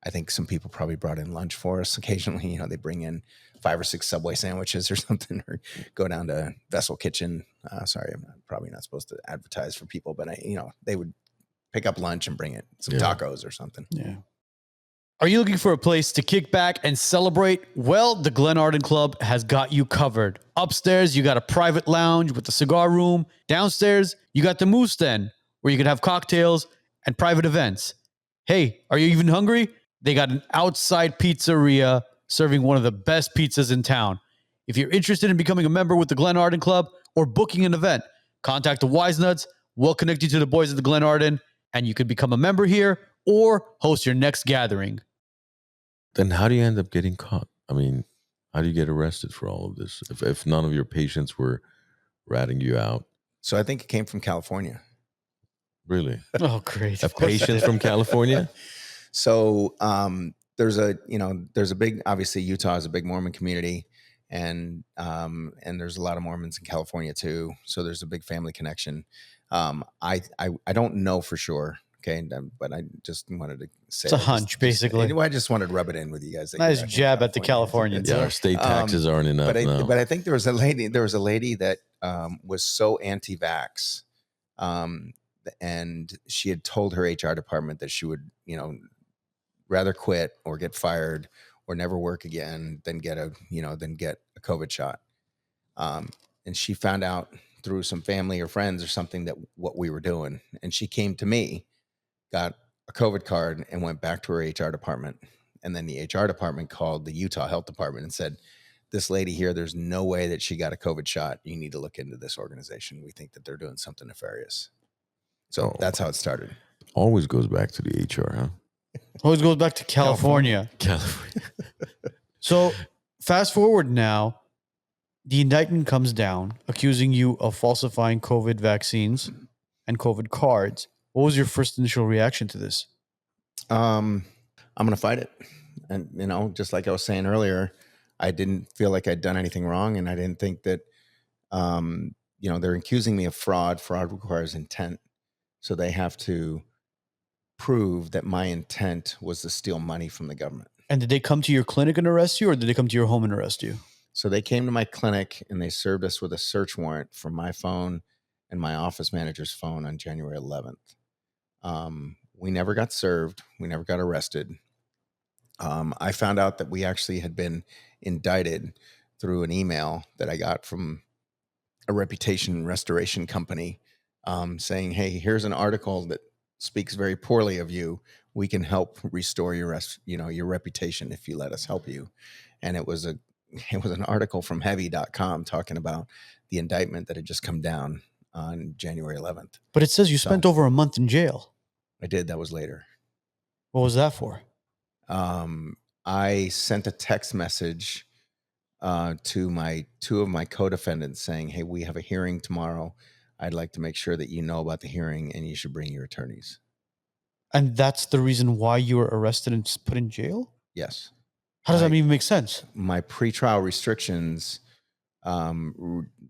I think some people probably brought in lunch for us occasionally. They bring in 5 or 6 Subway sandwiches or something, or go down to Vessel Kitchen. Sorry, I'm probably not supposed to advertise for people, but they would pick up lunch and bring it, some tacos or something. Yeah. Are you looking for a place to kick back and celebrate? Well, the Glen Arden Club has got you covered. Upstairs, you got a private lounge with a cigar room. Downstairs, you got the Moose Den, where you can have cocktails and private events. Hey, are you even hungry? They got an outside pizzeria serving one of the best pizzas in town. If you're interested in becoming a member with the Glen Arden Club or booking an event, contact the WiseNuts. We'll connect you to the boys at the Glen Arden, and you could become a member here or host your next gathering. Then how do you end up getting caught? How do you get arrested for all of this if none of your patients were ratting you out? So I think it came from California. Really? Oh, great. A patient from California? So there's a big, obviously Utah is a big Mormon community, and there's a lot of Mormons in California too. So there's a big family connection. I don't know for sure. Okay, but I just wanted to say it's a hunch, basically. I just wanted to rub it in with you guys. Nice jab at the Californians. Yeah, our state taxes aren't enough. But I think there was a lady that was so anti-vax, and she had told her HR department that she would, rather quit or get fired or never work again than get a COVID shot. And she found out through some family or friends or something that what we were doing, and she came to me, got a COVID card, and went back to her HR department. And then the HR department called the Utah Health Department and said, this lady here, there's no way that she got a COVID shot. You need to look into this organization. We think that they're doing something nefarious. So that's how it started. Always goes back to the HR, huh? Always goes back to California. So fast forward now, the indictment comes down accusing you of falsifying COVID vaccines. and COVID cards. What was your first initial reaction to this? I'm going to fight it. And, you know, just like I was saying earlier, I didn't feel like I'd done anything wrong. And I didn't think that, you know, they're accusing me of fraud. Fraud requires intent. So they have to prove that my intent was to steal money from the government. And did they come to your clinic and arrest you, or did they come to your home and arrest you? So they came to my clinic and they served us with a search warrant for my phone and my office manager's phone on January 11th. We never got served. We never got arrested. I found out that we actually had been indicted through an email that I got from a reputation restoration company saying, hey, here's an article that speaks very poorly of you. We can help restore your reputation if you let us help you. And it was an article from heavy.com talking about the indictment that had just come down on January 11th. But it says you spent over a month in jail. I did. That was later. What was that for? I sent a text message to two of my co-defendants saying, hey, we have a hearing tomorrow. I'd like to make sure that you know about the hearing and you should bring your attorneys. And that's the reason why you were arrested and put in jail? Yes. How does that even make sense? My pretrial restrictions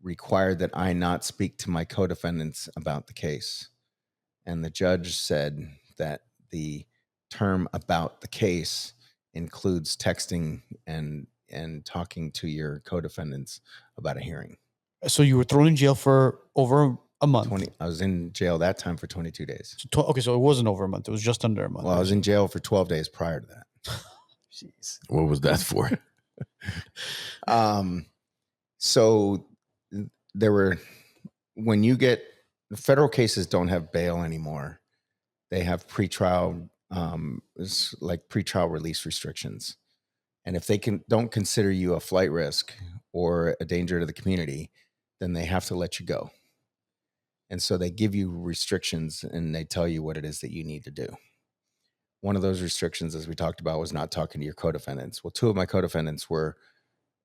required that I not speak to my co-defendants about the case. And the judge said that the term about the case includes texting and talking to your co-defendants about a hearing. So you were thrown in jail for over a month. I was in jail that time for 22 days. Okay, so it wasn't over a month. It was just under a month. Well, I was in jail for 12 days prior to that. Jeez. What was that for? So there were, when you get, federal cases don't have bail anymore. They have pretrial, it's like pretrial release restrictions. And if they don't consider you a flight risk or a danger to the community, then they have to let you go. And so they give you restrictions and they tell you what it is that you need to do. One of those restrictions, as we talked about, was not talking to your co-defendants. Well, two of my co-defendants were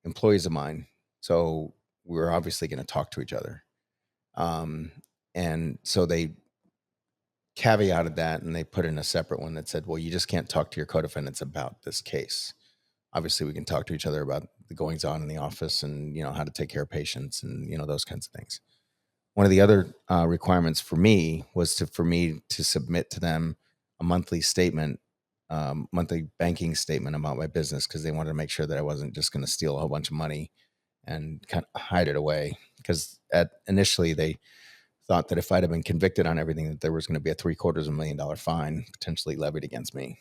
employees of mine. So we were obviously going to talk to each other. And so they caveated that and they put in a separate one that said, well, you just can't talk to your co-defendants about this case. Obviously, we can talk to each other about the goings on in the office and, you know, how to take care of patients and, you know, those kinds of things. One of the other requirements for me was for me to submit to them a monthly statement, monthly banking statement about my business, because they wanted to make sure that I wasn't just going to steal a whole bunch of money and kind of hide it away. Because initially they thought that if I'd have been convicted on everything, that there was going to be a $750,000 fine potentially levied against me.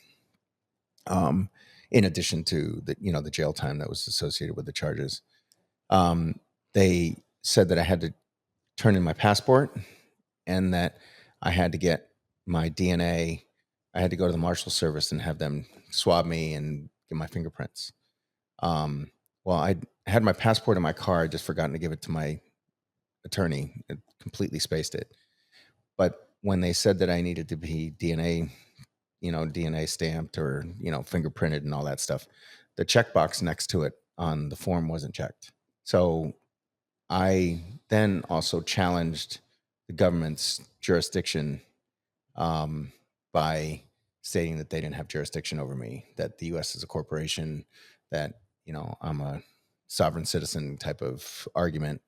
In addition to the jail time that was associated with the charges. They said that I had to turn in my passport and that I had to get my DNA. I had to go to the Marshal Service and have them swab me and get my fingerprints. Well, I had my passport in my car. I just forgotten to give it to my attorney. I completely spaced it. But when they said that I needed to be DNA stamped or, fingerprinted and all that stuff, the checkbox next to it on the form wasn't checked. So I then also challenged the government's jurisdiction by stating that they didn't have jurisdiction over me, that the U.S. is a corporation, that, I'm a sovereign citizen type of argument.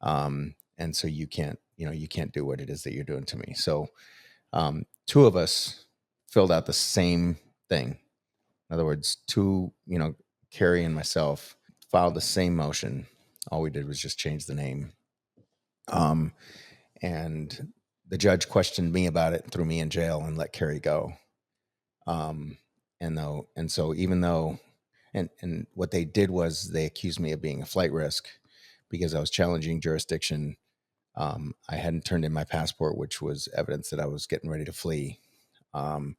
And so you can't do what it is that you're doing to me. So two of us filled out the same thing. In other words, Carrie and myself filed the same motion. All we did was just change the name. And the judge questioned me about it, threw me in jail and let Carrie go. And what they did was they accused me of being a flight risk because I was challenging jurisdiction. I hadn't turned in my passport, which was evidence that I was getting ready to flee. And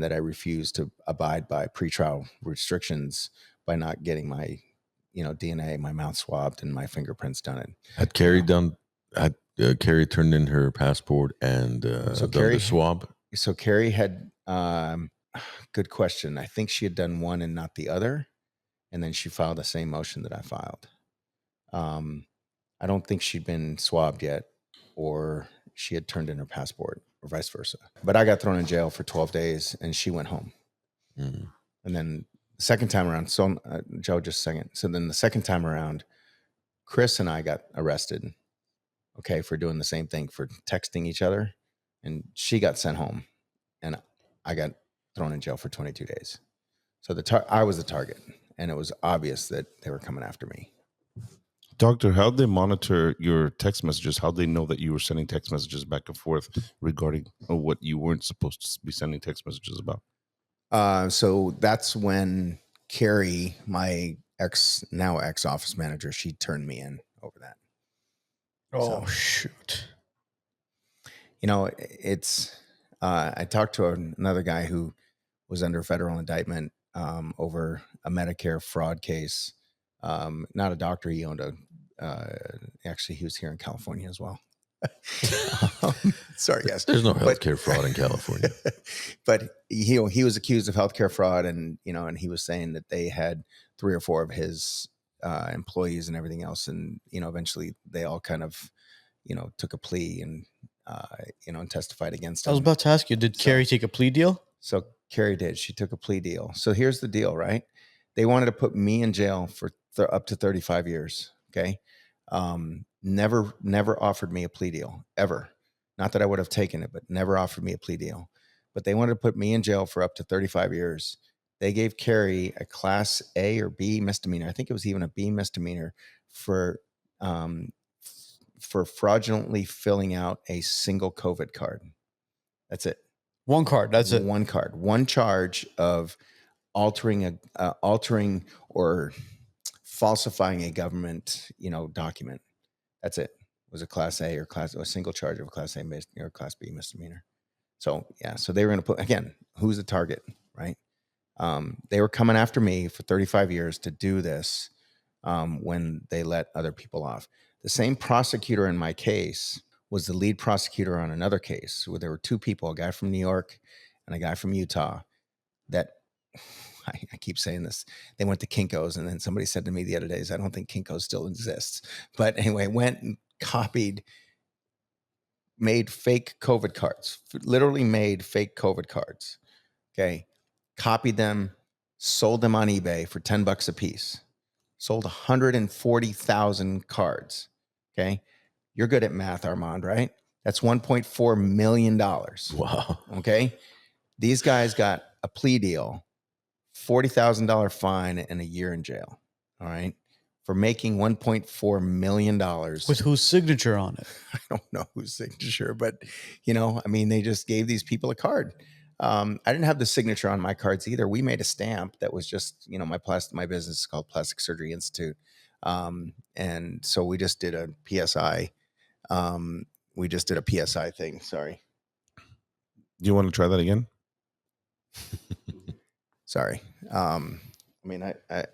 that I refused to abide by pretrial restrictions by not getting my, DNA, my mouth swabbed, and my fingerprints done. Had Carrie Carrie turned in her passport and done the swab? So Carrie had, good question. I think she had done one and not the other, and then she filed the same motion that I filed. I don't think she'd been swabbed yet, or she had turned in her passport, or vice versa. But I got thrown in jail for 12 days, and she went home. And then the second time around, so Joe, just a second. So then the second time around, Chris and I got arrested, okay, for doing the same thing, for texting each other, and she got sent home, and I got thrown in jail for 22 days. So I was the target, and it was obvious that they were coming after me. Doctor, how'd they monitor your text messages? How'd they know that you were sending text messages back and forth regarding what you weren't supposed to be sending text messages about? So that's when Carrie, my now ex office manager, she turned me in over that. Oh, shoot. You know, it's, I talked to another guy who was under federal indictment over a Medicare fraud case. Not a doctor. He owned actually, he was here in California as well. Sorry, guys. There's no healthcare fraud in California. But he was accused of healthcare fraud, and and he was saying that they had 3 or 4 of his employees and everything else, and eventually they all kind of took a plea and and testified against him. I was about to ask you, did Carrie take a plea deal? So Carrie did. She took a plea deal. So here's the deal, right? They wanted to put me in jail for up to 35 years. Okay. Never offered me a plea deal ever. Not that I would have taken it, but never offered me a plea deal. But they wanted to put me in jail for up to 35 years. They gave Carrie a class A or B misdemeanor. I think it was even a B misdemeanor for fraudulently filling out a single COVID card. That's it. One card. That's it. One card. One charge of altering or falsifying a government, document. That's it. It was a class A or a single charge of a class A or class B misdemeanor. So yeah, so they were going to put, again, who's the target, right? They were coming after me for 35 years to do this when they let other people off. The same prosecutor in my case was the lead prosecutor on another case where there were 2 people, a guy from New York and a guy from Utah, that I keep saying this. They went to Kinko's, and then somebody said to me the other day, I don't think Kinko's still exists. But anyway, went and made fake COVID cards, literally made fake COVID cards. Okay. Copied them, sold them on eBay for $10 a piece. Sold 140,000 cards. Okay. You're good at math, Armand, right? That's $1.4 million. Wow. Okay. These guys got a plea deal, $40,000 fine, and a year in jail. All right. For making $1.4 million. With whose signature on it? I don't know whose signature, but they just gave these people a card. I didn't have the signature on my cards either. We made a stamp that was just, my business is called Plastic Surgery Institute. And so we just did a PSI. We just did a PSI thing. Sorry. Do you want to try that again? Sorry. I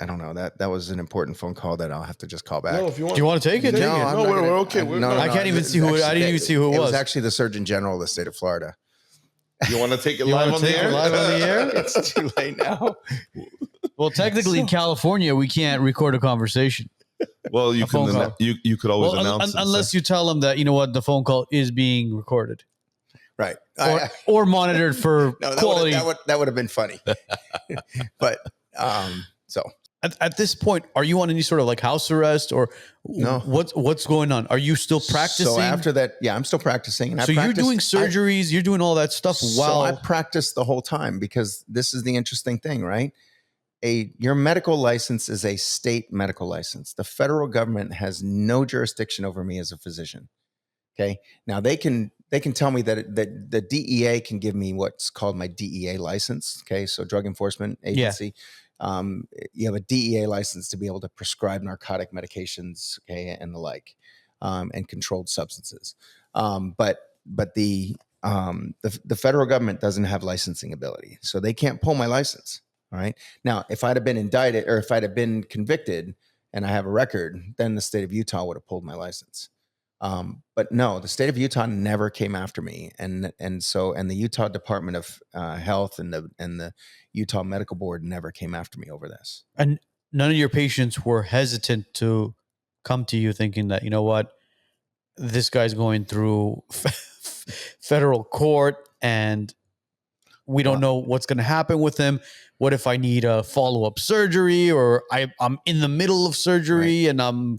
don't know. That was an important phone call that I'll have to just call back. No, if you want. Do you want to take it? No, Take it. no, we're okay. I can't even see who. I didn't even see who it was. It was actually the Surgeon General of the state of Florida. You want to take it live on the air? Live on the air? It's too late now. Well, technically in California, we can't record a conversation. Well, you phone call. you could always announce it, unless you tell them that the phone call is being recorded, right, or monitored for quality. That would have been funny. But so at this point, are you on any sort of like house arrest, or no? What's going on? Are you still practicing? So after that, yeah, I'm still practicing. And so you're doing surgeries, you're doing all that stuff while I practiced the whole time, because this is the interesting thing, right? Your medical license is a state medical license. The federal government has no jurisdiction over me as a physician. Okay. Now they can tell me that the DEA can give me what's called my DEA license. Okay. So Drug Enforcement Agency. Yeah. You have a DEA license to be able to prescribe narcotic medications, okay, and the like, and controlled substances. But the federal government doesn't have licensing ability, so they can't pull my license. All right. Now, if I'd have been indicted, or if I'd have been convicted and I have a record, then the state of Utah would have pulled my license. But no, the state of Utah never came after me. And the Utah Department of Health and the Utah Medical Board never came after me over this. And none of your patients were hesitant to come to you thinking that, this guy's going through federal court and we don't know what's going to happen with him. What if I need a follow-up surgery, or I'm in the middle of surgery and I'm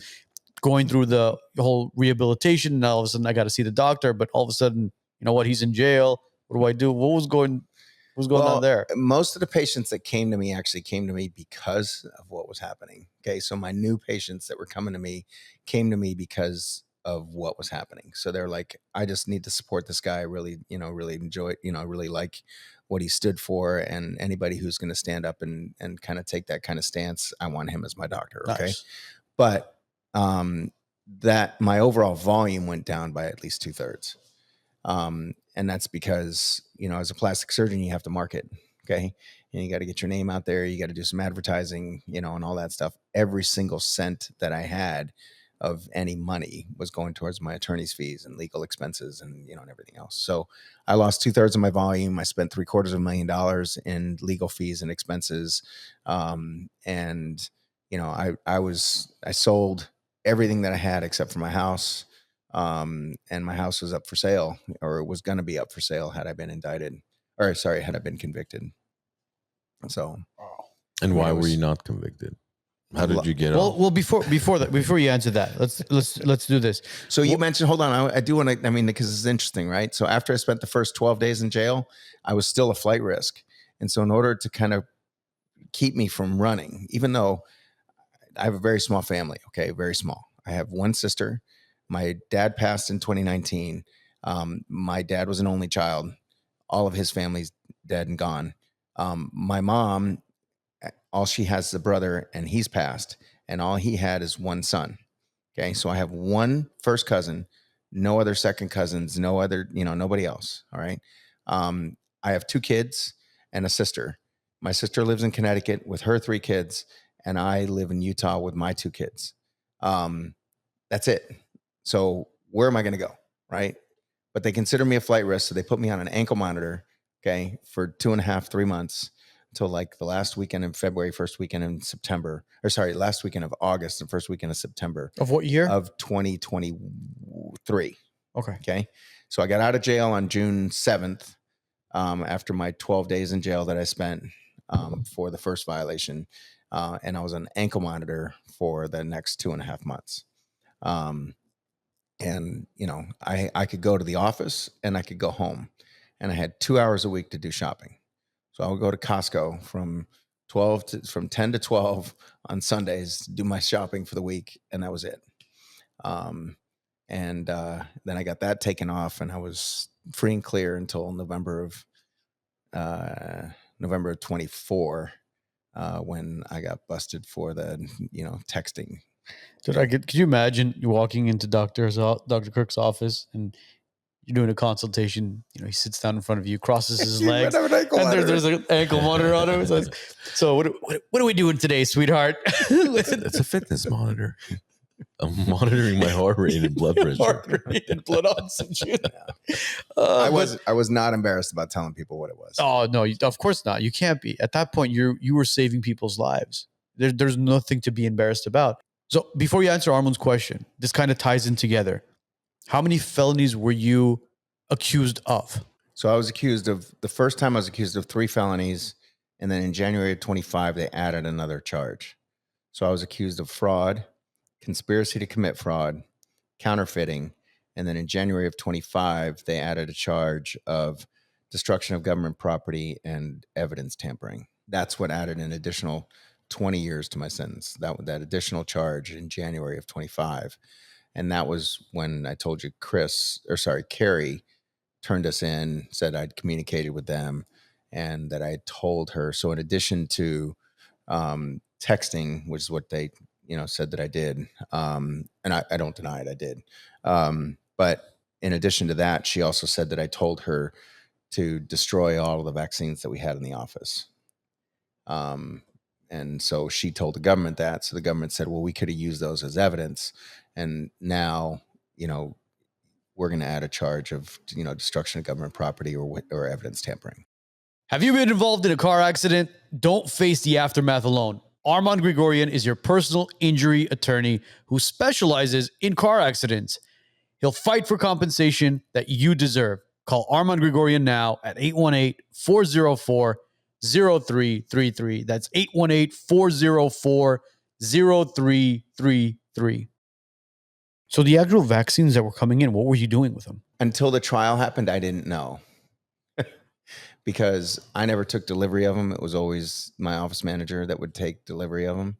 going through the whole rehabilitation, and all of a sudden I got to see the doctor, but all of a sudden, you know what, he's in jail. What do I do? What was going on there? Most of the patients that came to me actually came to me because of what was happening. Okay. So my new patients that were coming to me came to me because of what was happening. So they're like, I just need to support this guy. I really, really enjoy it. I really like what he stood for, and anybody who's going to stand up and kind of take that kind of stance, I want him as my doctor. Okay. Nice. But that my overall volume went down by at least 2/3. And that's because, as a plastic surgeon, you have to market. Okay. And you got to get your name out there. You got to do some advertising, and all that stuff. Every single cent that I had of any money was going towards my attorney's fees and legal expenses and, and everything else. So I lost 2/3 of my volume. I spent $750,000 in legal fees and expenses. And, I sold everything that I had except for my house. And my house was up for sale, or it was going to be up for sale had I been had I been convicted. So. And why were you not convicted? How did you get off? Well, before you answer that, let's do this. So you mentioned, hold on, I do want to, because it's interesting, right? So after I spent the first 12 days in jail, I was still a flight risk. And so in order to kind of keep me from running, even though I have a very small family, okay, very small. I have one sister. My dad passed in 2019. My dad was an only child. All of his family's dead and gone. My mom, all she has is a brother, and he's passed, and all he had is one son. Okay. So I have one first cousin, no other second cousins, no other, nobody else. All right. I have 2 kids and a sister. My sister lives in Connecticut with her 3 kids, and I live in Utah with my 2 kids. That's it. So where am I going to go? Right. But they consider me a flight risk. So they put me on an ankle monitor. Okay. For 2.5, 3 months. Until like the last weekend in February, first weekend in September, last weekend of August and first weekend of September. Of what year? Of 2023. Okay. Okay. So I got out of jail on June 7th, after my 12 days in jail that I spent for the first violation. And I was on ankle monitor for the next 2.5 months. And, I could go to the office and I could go home, and I had 2 hours a week to do shopping. So I would go to Costco from 10 to 12 on Sundays, do my shopping for the week, and that was it. Then I got that taken off, and I was free and clear until November of 24, when I got busted for the texting. Could you imagine you walking into Dr. Kirk's office and you're doing a consultation, he sits down in front of you, crosses his legs, and there's an ankle monitor on him. So what are we doing today, sweetheart? It's a fitness monitor. I'm monitoring my heart rate and blood pressure. Heart rate and blood oxygen. I was not embarrassed about telling people what it was. Oh no, of course not. You can't be. At that point, you were saving people's lives. There's nothing to be embarrassed about. So before you answer Armand's question, this kind of ties in together. How many felonies were you accused of? So I was accused of, the first time I was accused of 3 felonies. And then in January of 25, they added another charge. So I was accused of fraud, conspiracy to commit fraud, counterfeiting. And then in January of 25, they added a charge of destruction of government property and evidence tampering. That's what added an additional 20 years to my sentence. That additional charge in January of 25. And that was when I told you Carrie turned us in, said I'd communicated with them, and that I had told her. So in addition to texting, which is what they, said that I did, and I don't deny it, I did. But in addition to that, she also said that I told her to destroy all of the vaccines that we had in the office. And so she told the government that. So the government said, well, we could have used those as evidence. And now, we're going to add a charge of, destruction of government property or evidence tampering. Have you been involved in a car accident? Don't face the aftermath alone. Armand Grigorian is your personal injury attorney who specializes in car accidents. He'll fight for compensation that you deserve. Call Armand Grigorian now at 818-404-0333. That's 818-404-0333. So the actual vaccines that were coming in, what were you doing with them? Until the trial happened, I didn't know because I never took delivery of them. It was always my office manager that would take delivery of them.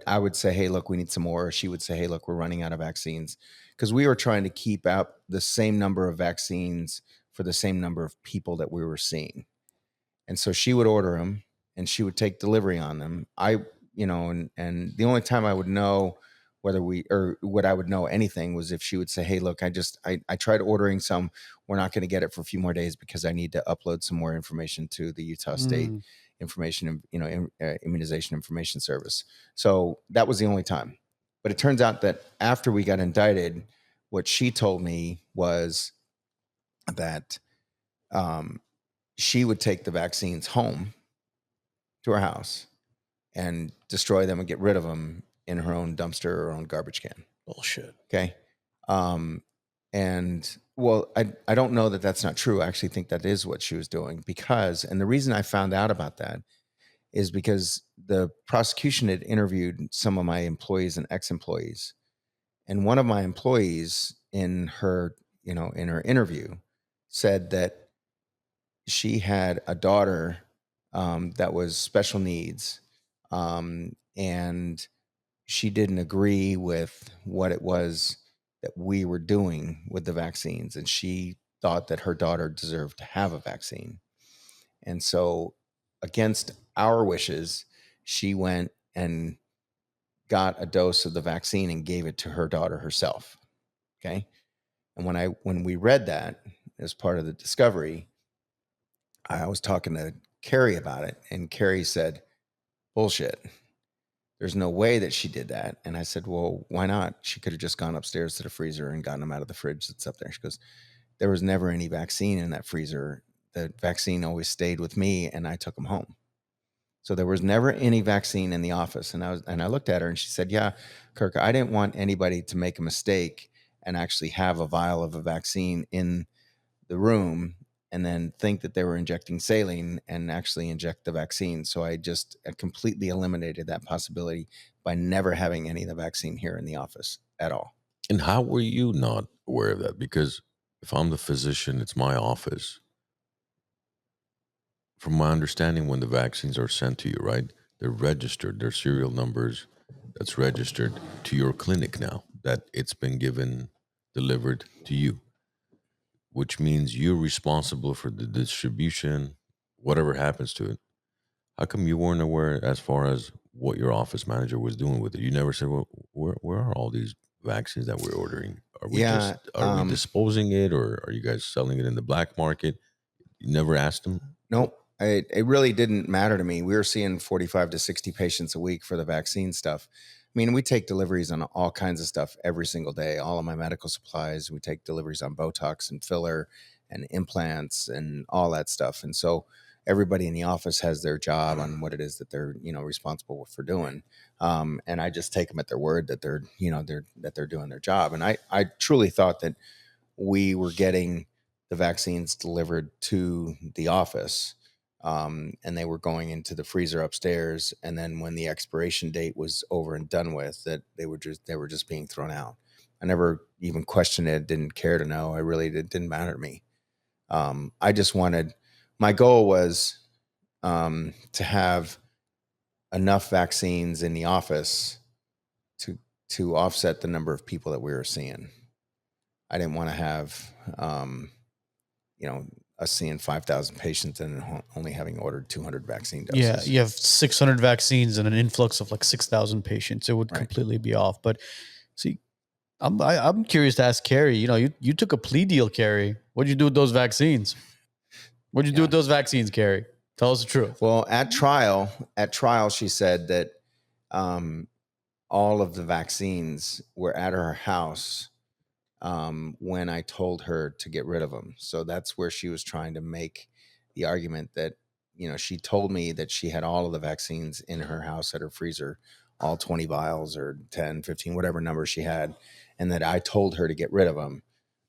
I would say, hey, look, we need some more. She would say, hey, look, we're running out of vaccines, because we were trying to keep out the same number of vaccines for the same number of people that we were seeing. And so she would order them and she would take delivery on them. And the only time I would know what I would know anything was if she would say, hey, look, I tried ordering some. We're not going to get it for a few more days because I need to upload some more information to the Utah State Information, Immunization Information Service. So that was the only time. But it turns out that after we got indicted, what she told me was that she would take the vaccines home to her house and destroy them and get rid of them in her own dumpster or her own garbage can. Bullshit. Okay. I don't know that that's not true. I actually think that is what she was doing, and the reason I found out about that is because the prosecution had interviewed some of my employees and ex-employees. And one of my employees in her interview said that she had a daughter that was special needs, and she didn't agree with what it was that we were doing with the vaccines. And she thought that her daughter deserved to have a vaccine. And so against our wishes, she went and got a dose of the vaccine and gave it to her daughter herself. Okay. And when we read that as part of the discovery, I was talking to Carrie about it, and Carrie said, bullshit. There's no way that she did that. And I said, well, why not? She could have just gone upstairs to the freezer and gotten them out of the fridge that's up there. She goes, there was never any vaccine in that freezer. The vaccine always stayed with me and I took them home. So there was never any vaccine in the office. And I looked at her and she said, yeah, Kirk, I didn't want anybody to make a mistake and actually have a vial of a vaccine in the room and then think that they were injecting saline and actually inject the vaccine. So I just completely eliminated that possibility by never having any of the vaccine here in the office at all. And how were you not aware of that? Because if I'm the physician, it's my office. From my understanding, when the vaccines are sent to you, right, they're registered, they're serial numbers that's registered to your clinic now, that it's been delivered to you, which means you're responsible for the distribution, whatever happens to it. How come you weren't aware as far as what your office manager was doing with it? You never said, well, where are all these vaccines that we're ordering? Are we we disposing it, or are you guys selling it in the black market? You never asked them? Nope. It really didn't matter to me. We were seeing 45 to 60 patients a week for the vaccine stuff. I mean, we take deliveries on all kinds of stuff every single day. All of my medical supplies, we take deliveries on Botox and filler and implants and all that stuff. And so everybody in the office has their job on what it is that they're, responsible for doing. And I just take them at their word that they're doing their job. And I truly thought that we were getting the vaccines delivered to the office. And they were going into the freezer upstairs. And then when the expiration date was over and done with, that they were just being thrown out. I never even questioned it. Didn't care to know. It didn't matter to me. My goal was to have enough vaccines in the office to offset the number of people that we were seeing. I didn't want to have, us seeing 5,000 patients and only having ordered 200 vaccine doses. Yeah, you have 600 vaccines and an influx of like 6,000 patients. It would completely be off. But see, I'm curious to ask Carrie. You took a plea deal, Carrie. What'd you do with those vaccines? What'd you do with those vaccines, Carrie? Tell us the truth. Well, at trial, she said that all of the vaccines were at her house when I told her to get rid of them. So that's where she was trying to make the argument that, she told me that she had all of the vaccines in her house at her freezer, all 20 vials or 10, 15, whatever number she had. and that I told her to get rid of them.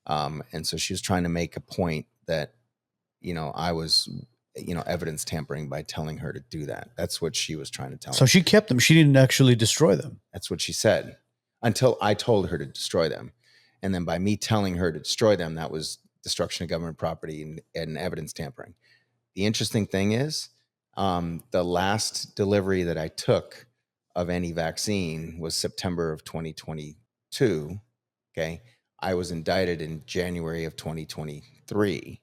And so she was trying to make a point that, I was, evidence tampering by telling her to do that. That's what she was trying to tell me. So she kept them. She didn't actually destroy them. That's what she said until I told her to destroy them. And then by me telling her to destroy them, that was destruction of government property and evidence tampering. The interesting thing is, the last delivery that I took of any vaccine was September of 2022. Okay. I was indicted in January of 2023.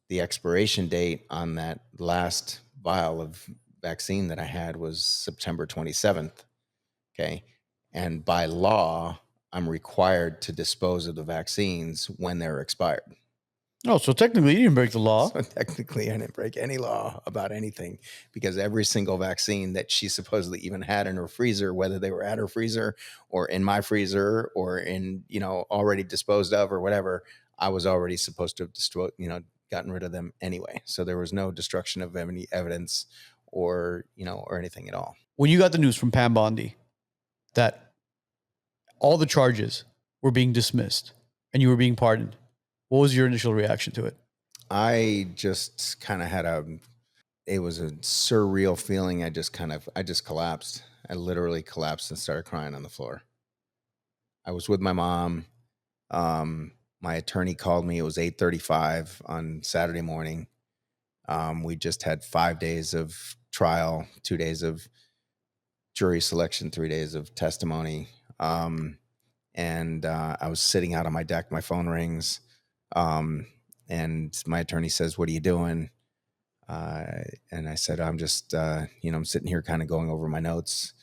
The expiration date on that last vial of vaccine that I had was September 27th. Okay. And by law, I'm required to dispose of the vaccines when they're expired. Oh, so technically you didn't break the law. So technically I didn't break any law about anything, because every single vaccine that she supposedly even had in her freezer, whether they were at her freezer or in my freezer or in, already disposed of or whatever, I was already supposed to have gotten rid of them anyway. So there was no destruction of any evidence or anything at all. When you got the news from Pam Bondi that all the charges were being dismissed and you were being pardoned, what was your initial reaction to it? I just kind of it was a surreal feeling. I just collapsed. I literally collapsed and started crying on the floor. I was with my mom. My attorney called me. It was 8:35 on Saturday morning. We just had 5 days of trial, 2 days of jury selection, 3 days of testimony. And I was sitting out on my deck. My phone rings. And my attorney says, "What are you doing?" And I said, "I'm just, I'm sitting here kind of going over my notes."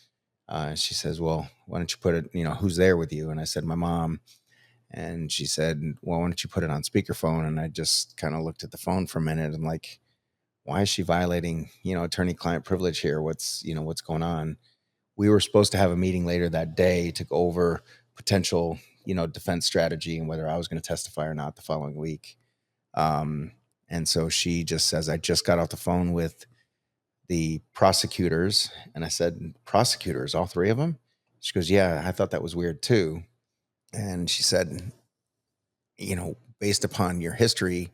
She says, "Well, why don't you put it, who's there with you?" And I said, "My mom." And she said, "Well, why don't you put it on speakerphone?" And I just kind of looked at the phone for a minute. I'm like, why is she violating, attorney-client privilege here? What's going on? We were supposed to have a meeting later that day to go over potential, defense strategy and whether I was going to testify or not the following week. And so she just says, "I just got off the phone with the prosecutors." And I said, "Prosecutors, all three of them?" She goes, "Yeah, I thought that was weird too." And she said, "Based upon your history,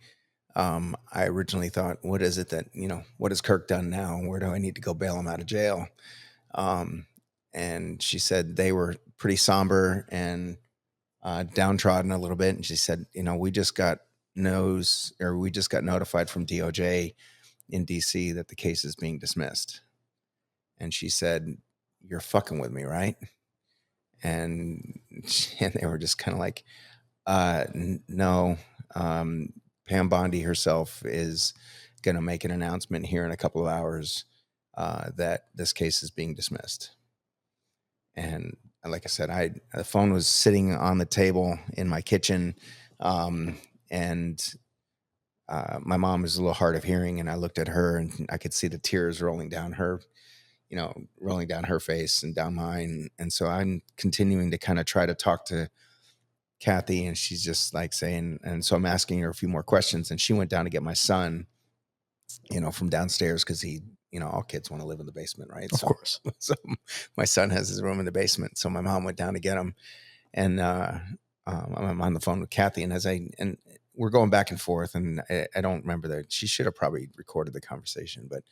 I originally thought, what is it that, what has Kirk done now? Where do I need to go bail him out of jail?" And she said they were pretty somber and downtrodden a little bit. And she said, we just got notified from DOJ in DC that the case is being dismissed. And she said, "You're fucking with me, right?" And they were just kind of like, no. Pam Bondi herself is going to make an announcement here in a couple of hours that this case is being dismissed. And like I said, the phone was sitting on the table in my kitchen, and my mom is a little hard of hearing, and I looked at her and I could see the tears rolling down her face and down mine. And so I'm continuing to kind of try to talk to Kathy, and she's just like saying, and so I'm asking her a few more questions, and she went down to get my son, from downstairs, because he, all kids want to live in the basement, right? Of course. So my son has his room in the basement. So my mom went down to get him, and I'm on the phone with Kathy, and we're going back and forth, and I don't remember that. She should have probably recorded the conversation, but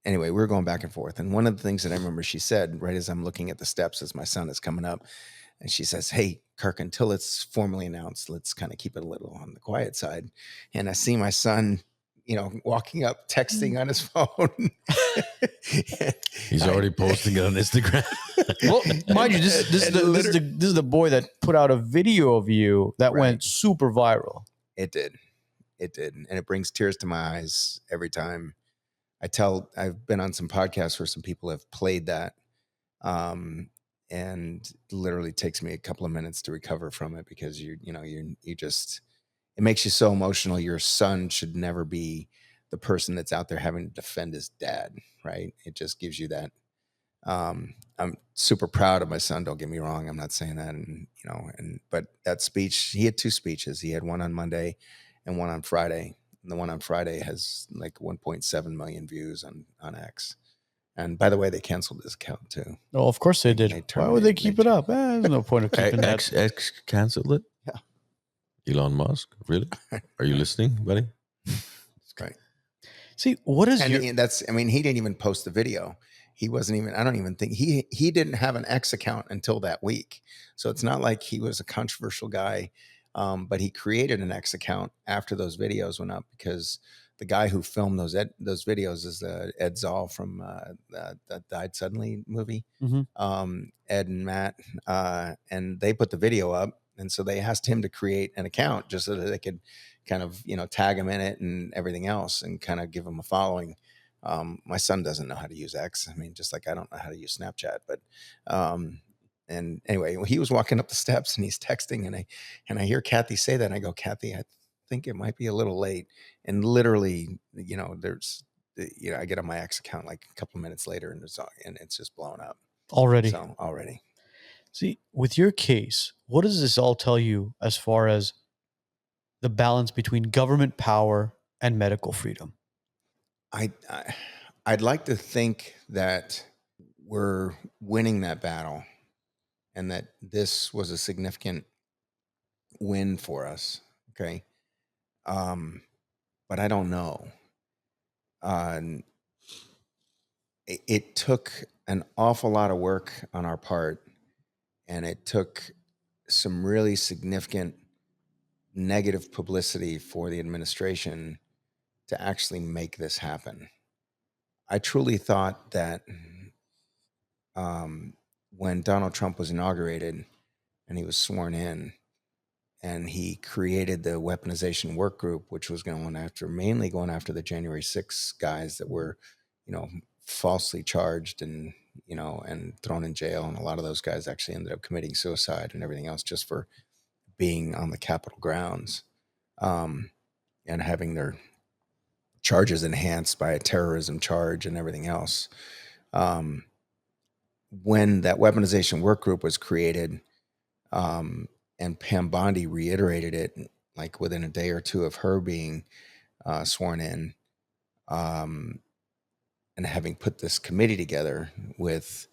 anyway, we were going back and forth. And one of the things that I remember she said, right as I'm looking at the steps as my son is coming up, and she says, "Hey, Kirk, until it's formally announced, let's kind of keep it a little on the quiet side." And I see my son, walking up, texting on his phone. He's already posting it on Instagram. Well, mind you, this is the boy that put out a video of you that went super viral. It did. And it brings tears to my eyes every time. I've been on some podcasts where some people have played that. And literally takes me a couple of minutes to recover from it, because you just, it makes you so emotional. Your son should never be the person that's out there having to defend his dad, right? It just gives you that. I'm super proud of my son. Don't get me wrong. I'm not saying that. But that speech, he had two speeches. He had one on Monday and one on Friday. And the one on Friday has like 1.7 million views on X. And by the way, they canceled his account too. Oh, of course they did. Why would they keep it up? There's no point of keeping that. X canceled it? Yeah. Elon Musk? Really? Are you listening, buddy? Right. See, what is your... And that's, I mean, he didn't even post the video. He wasn't even, I don't even think he didn't have an X account until that week. So it's not like he was a controversial guy. But he created an X account after those videos went up, because the guy who filmed those videos is Ed Zoll from the Died Suddenly movie. Ed and Matt, and they put the video up, and so they asked him to create an account just so that they could kind of, you know, tag him in it and everything else, and kind of give him a following. My son doesn't know how to use X. I mean, just like I don't know how to use Snapchat, but and anyway, he was walking up the steps and he's texting, and I hear Kathy say that, and I go, Kathy, I think it might be a little late. And literally, you know, I get on my X account like a couple of minutes later, and it's just blown up already. So already. See, with your case, what does this all tell you as far as the balance between government power and medical freedom? I'd like to think that we're winning that battle, and that this was a significant win for us. Okay. But I don't know. It took an awful lot of work on our part, and it took some really significant negative publicity for the administration to actually make this happen. I truly thought that when Donald Trump was inaugurated and he was sworn in, and he created the weaponization work group, which was mainly going after the January 6th guys that were, you know, falsely charged and, you know, and thrown in jail. And a lot of those guys actually ended up committing suicide and everything else just for being on the Capitol grounds, and having their charges enhanced by a terrorism charge and everything else. When that weaponization work group was created, and Pam Bondi reiterated it like within a day or two of her being sworn in, and having put this committee together with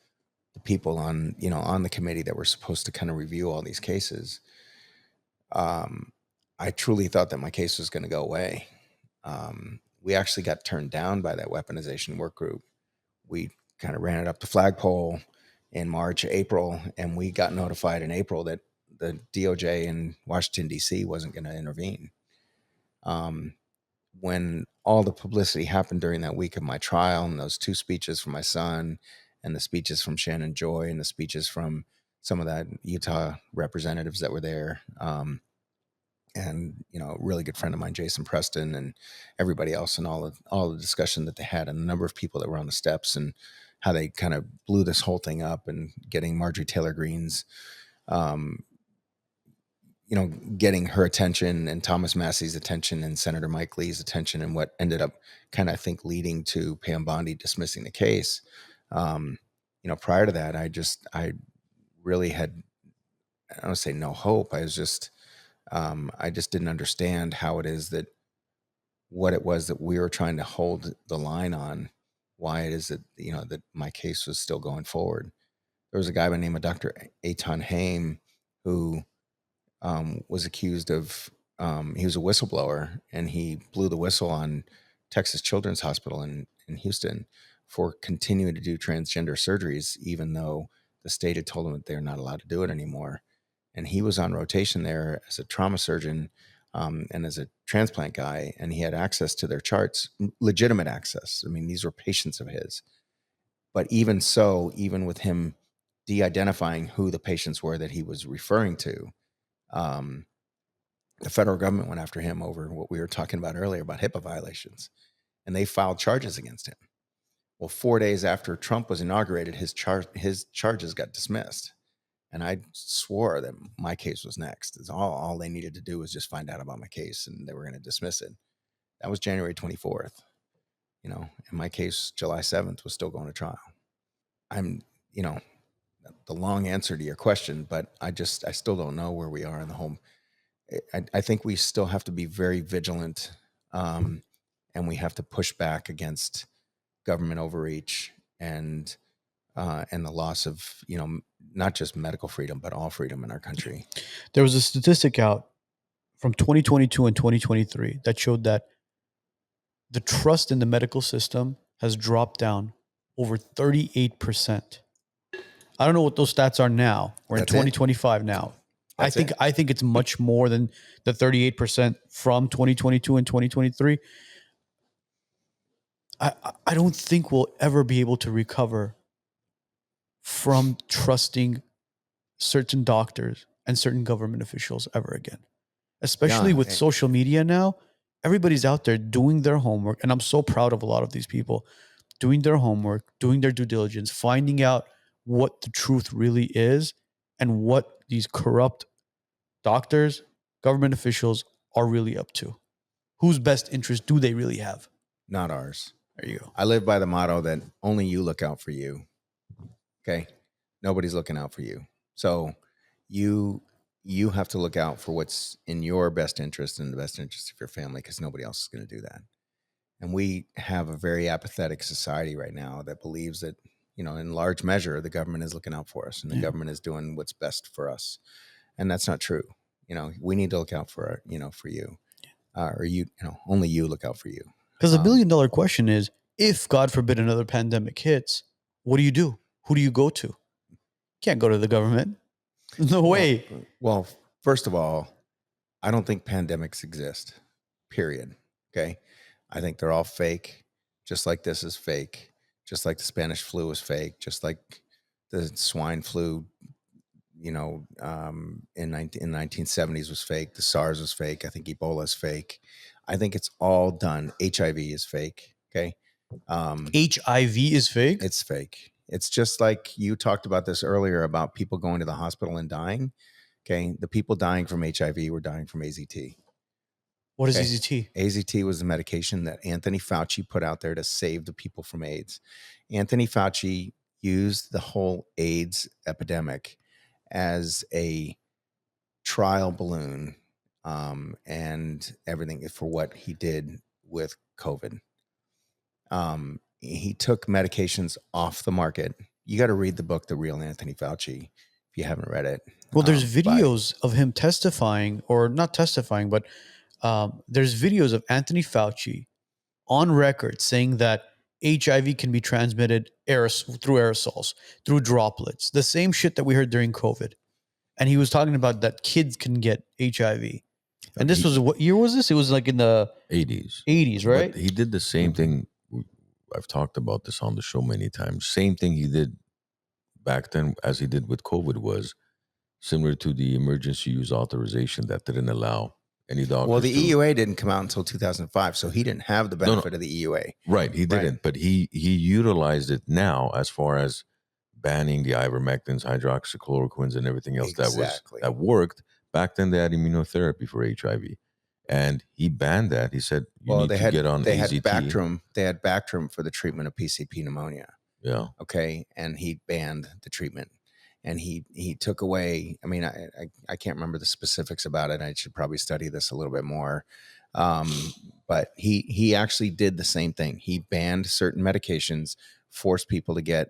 the people on the committee that were supposed to kind of review all these cases. I truly thought that my case was going to go away. We actually got turned down by that weaponization work group. We kind of ran it up the flagpole in March, April, and we got notified in April that the DOJ in Washington, D.C. wasn't going to intervene. When all the publicity happened during that week of my trial, and those 2 speeches from my son, and the speeches from Shannon Joy, and the speeches from some of that Utah representatives that were there, and, you know, a really good friend of mine, Jason Preston, and everybody else, and all the discussion that they had, and the number of people that were on the steps, and how they kind of blew this whole thing up, and getting Marjorie Taylor Greene's, you know, getting her attention, and Thomas Massey's attention, and Senator Mike Lee's attention, and what ended up kind of, I think, leading to Pam Bondi dismissing the case. You know, prior to that, I really had, I don't want to say no hope. I just didn't understand how it is that, what it was that we were trying to hold the line on, why it is that, you know, that my case was still going forward. There was a guy by the name of Dr. Eitan Haim who was accused of, he was a whistleblower, and he blew the whistle on Texas Children's Hospital in Houston for continuing to do transgender surgeries, even though the state had told him that they're not allowed to do it anymore. And he was on rotation there as a trauma surgeon, and as a transplant guy, and he had access to their charts, legitimate access. I mean, these were patients of his. But even so, even with him de-identifying who the patients were that he was referring to, the federal government went after him over what we were talking about earlier about HIPAA violations, and they filed charges against him. Well, 4 days after Trump was inaugurated, his charges got dismissed. And I swore that my case was next. It's all they needed to do was just find out about my case, and they were going to dismiss it. That was January 24th, you know, and my case, July 7th, was still going to trial. I'm, you know, the long answer to your question, but I still don't know where we are in the whole. I think we still have to be very vigilant, and we have to push back against government overreach and the loss of, not just medical freedom, but all freedom in our country. There was a statistic out from 2022 and 2023 that showed that the trust in the medical system has dropped down over 38%. I don't know what those stats are now. We're in 2025 now. I think it's much more than the 38% from 2022 and 2023. I don't think we'll ever be able to recover from trusting certain doctors and certain government officials ever again. Especially with social media now, everybody's out there doing their homework. And I'm so proud of a lot of these people doing their homework, doing their due diligence, finding out what the truth really is and what these corrupt doctors, government officials are really up to. Whose best interest do they really have? Not ours. There you go. I live by the motto that only you look out for you. Okay? Nobody's looking out for you. So you have to look out for what's in your best interest and the best interest of your family, because nobody else is going to do that. And we have a very apathetic society right now that believes that, in large measure, the government is looking out for us and the government is doing what's best for us. And that's not true. We need to look out for, for you, or only you look out for you. Because $1 billion question is, if God forbid another pandemic hits, what do you do? Who do you go to? Can't go to the government. No way. Well, first of all, I don't think pandemics exist, period. Okay. I think they're all fake, just like this is fake, just like the Spanish flu was fake, just like the swine flu, in 1970s was fake. The SARS was fake. I think Ebola is fake. I think it's all done. HIV is fake. Okay. HIV is fake? It's fake. It's just like you talked about this earlier about people going to the hospital and dying. Okay. The people dying from HIV were dying from AZT. What is AZT? AZT was the medication that Anthony Fauci put out there to save the people from AIDS. Anthony Fauci used the whole AIDS epidemic as a trial balloon and everything for what he did with COVID. He took medications off the market. You got to read the book, The Real Anthony Fauci, if you haven't read it. Well, there's videos of him testifying, or not testifying, but there's videos of Anthony Fauci on record saying that HIV can be transmitted through aerosols, through droplets, the same shit that we heard during COVID. And he was talking about that kids can get HIV. And this was, what year was this? It was like in the 80s. 80s, right? But he did the same thing. I've talked about this on the show many times. Same thing he did back then as he did with COVID was similar to the emergency use authorization that didn't allow any doctors. Well, the EUA didn't come out until 2005, so he didn't have the benefit of the EUA. Right, he didn't, but he utilized it now as far as banning the ivermectins, hydroxychloroquines, and everything else that worked. Back then, they had immunotherapy for HIV, and he banned that. He said, "You need to get on AZT." They had Bactrim for the treatment of PCP pneumonia. Yeah. Okay, and he banned the treatment. And he took away, I mean, I can't remember the specifics about it. I should probably study this a little bit more. But he actually did the same thing. He banned certain medications, forced people to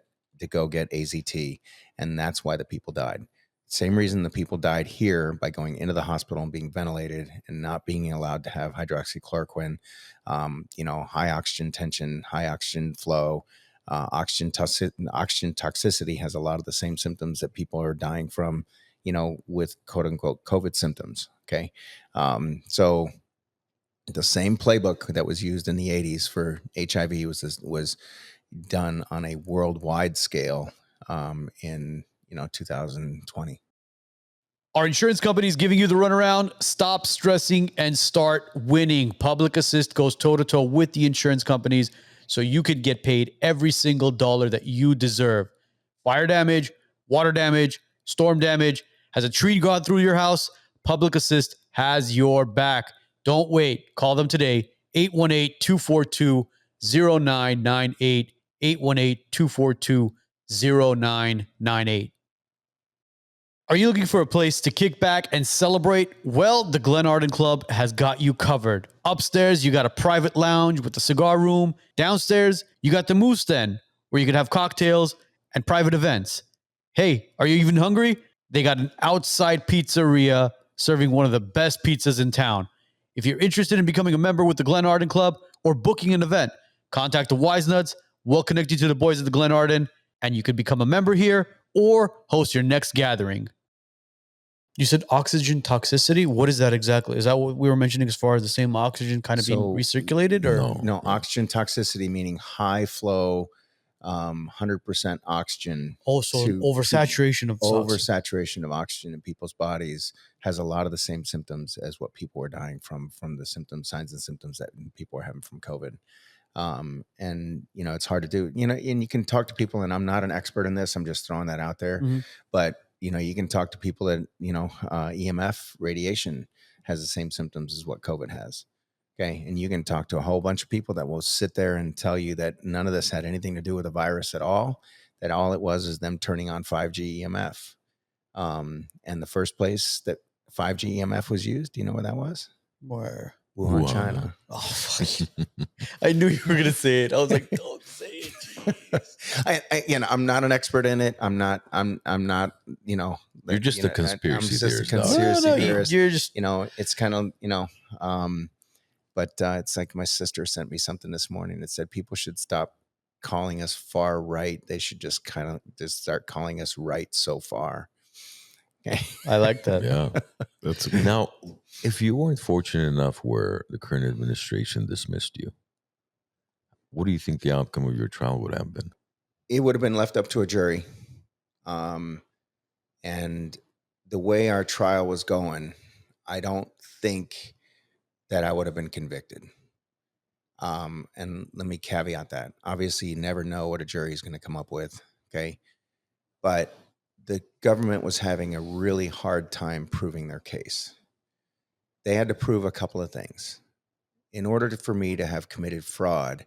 go get AZT. And that's why the people died. Same reason the people died here by going into the hospital and being ventilated and not being allowed to have hydroxychloroquine, high oxygen tension, high oxygen flow. Oxygen toxicity has a lot of the same symptoms that people are dying from, with quote unquote COVID symptoms. Okay. So the same playbook that was used in the 80s for HIV was done on a worldwide scale in 2020. Our insurance company is giving you the runaround. Stop stressing and start winning. Public Assist goes toe-to-toe with the insurance companies, so you could get paid every single dollar that you deserve. Fire damage, water damage, storm damage. Has a tree gone through your house? Public Assist has your back. Don't wait. Call them today. 818-242-0998. 818-242-0998. Are you looking for a place to kick back and celebrate? Well, the Glen Arden Club has got you covered. Upstairs, you got a private lounge with a cigar room. Downstairs, you got the moose den where you can have cocktails and private events. Hey, are you even hungry? They got an outside pizzeria serving one of the best pizzas in town. If you're interested in becoming a member with the Glen Arden Club or booking an event, contact the WiseNuts. We'll connect you to the boys at the Glen Arden, and you could become a member here or host your next gathering. You said oxygen toxicity. What is that exactly? Is that what we were mentioning as far as the same oxygen kind of being recirculated? Or No, oxygen toxicity, meaning high flow, 100% oxygen. also oversaturation of oversaturation of oxygen in people's bodies has a lot of the same symptoms as what people are dying from the symptoms, signs and symptoms that people are having from COVID. And it's hard to do, and you can talk to people, and I'm not an expert in this. I'm just throwing that out there, but you can talk to people that, EMF radiation has the same symptoms as what COVID has. Okay. And you can talk to a whole bunch of people that will sit there and tell you that none of this had anything to do with the virus at all, that all it was is them turning on 5G EMF. And the first place that 5G EMF was used, do you know where that was? Where? Wuhan, China. Oh, fuck. I knew you were going to say it. I was like, don't say it. I'm not an expert in it. I'm not, you're just a conspiracy theorist. Theorist. You're just, it's kind of, but it's like my sister sent me something this morning that said people should stop calling us far right. They should just just start calling us right so far. Okay. I like that. Yeah. Now, if you weren't fortunate enough where the current administration dismissed you, what do you think the outcome of your trial would have been? It would have been left up to a jury. And the way our trial was going, I don't think that I would have been convicted. And let me caveat that. Obviously, you never know what a jury is going to come up with. Okay. But the government was having a really hard time proving their case. They had to prove a couple of things. In order for me to have committed fraud,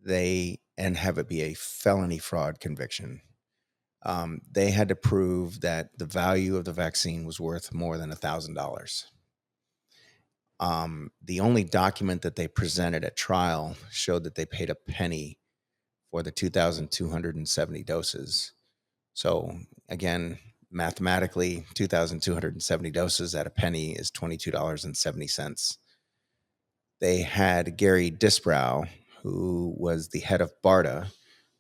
and have it be a felony fraud conviction, they had to prove that the value of the vaccine was worth more than $1,000. The only document that they presented at trial showed that they paid a penny for the 2,270 doses. So again, mathematically, 2,270 doses at a penny is $22.70. They had Gary Disbrow, who was the head of BARDA,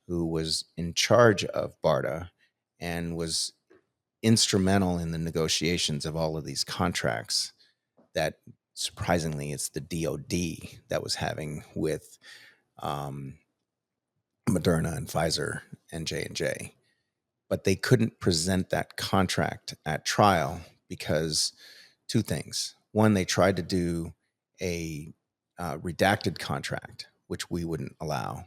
who was in charge of BARDA and was instrumental in the negotiations of all of these contracts that, surprisingly, it's the DOD that was having with Moderna and Pfizer and J&J. But they couldn't present that contract at trial because two things. One, they tried to do a redacted contract, which we wouldn't allow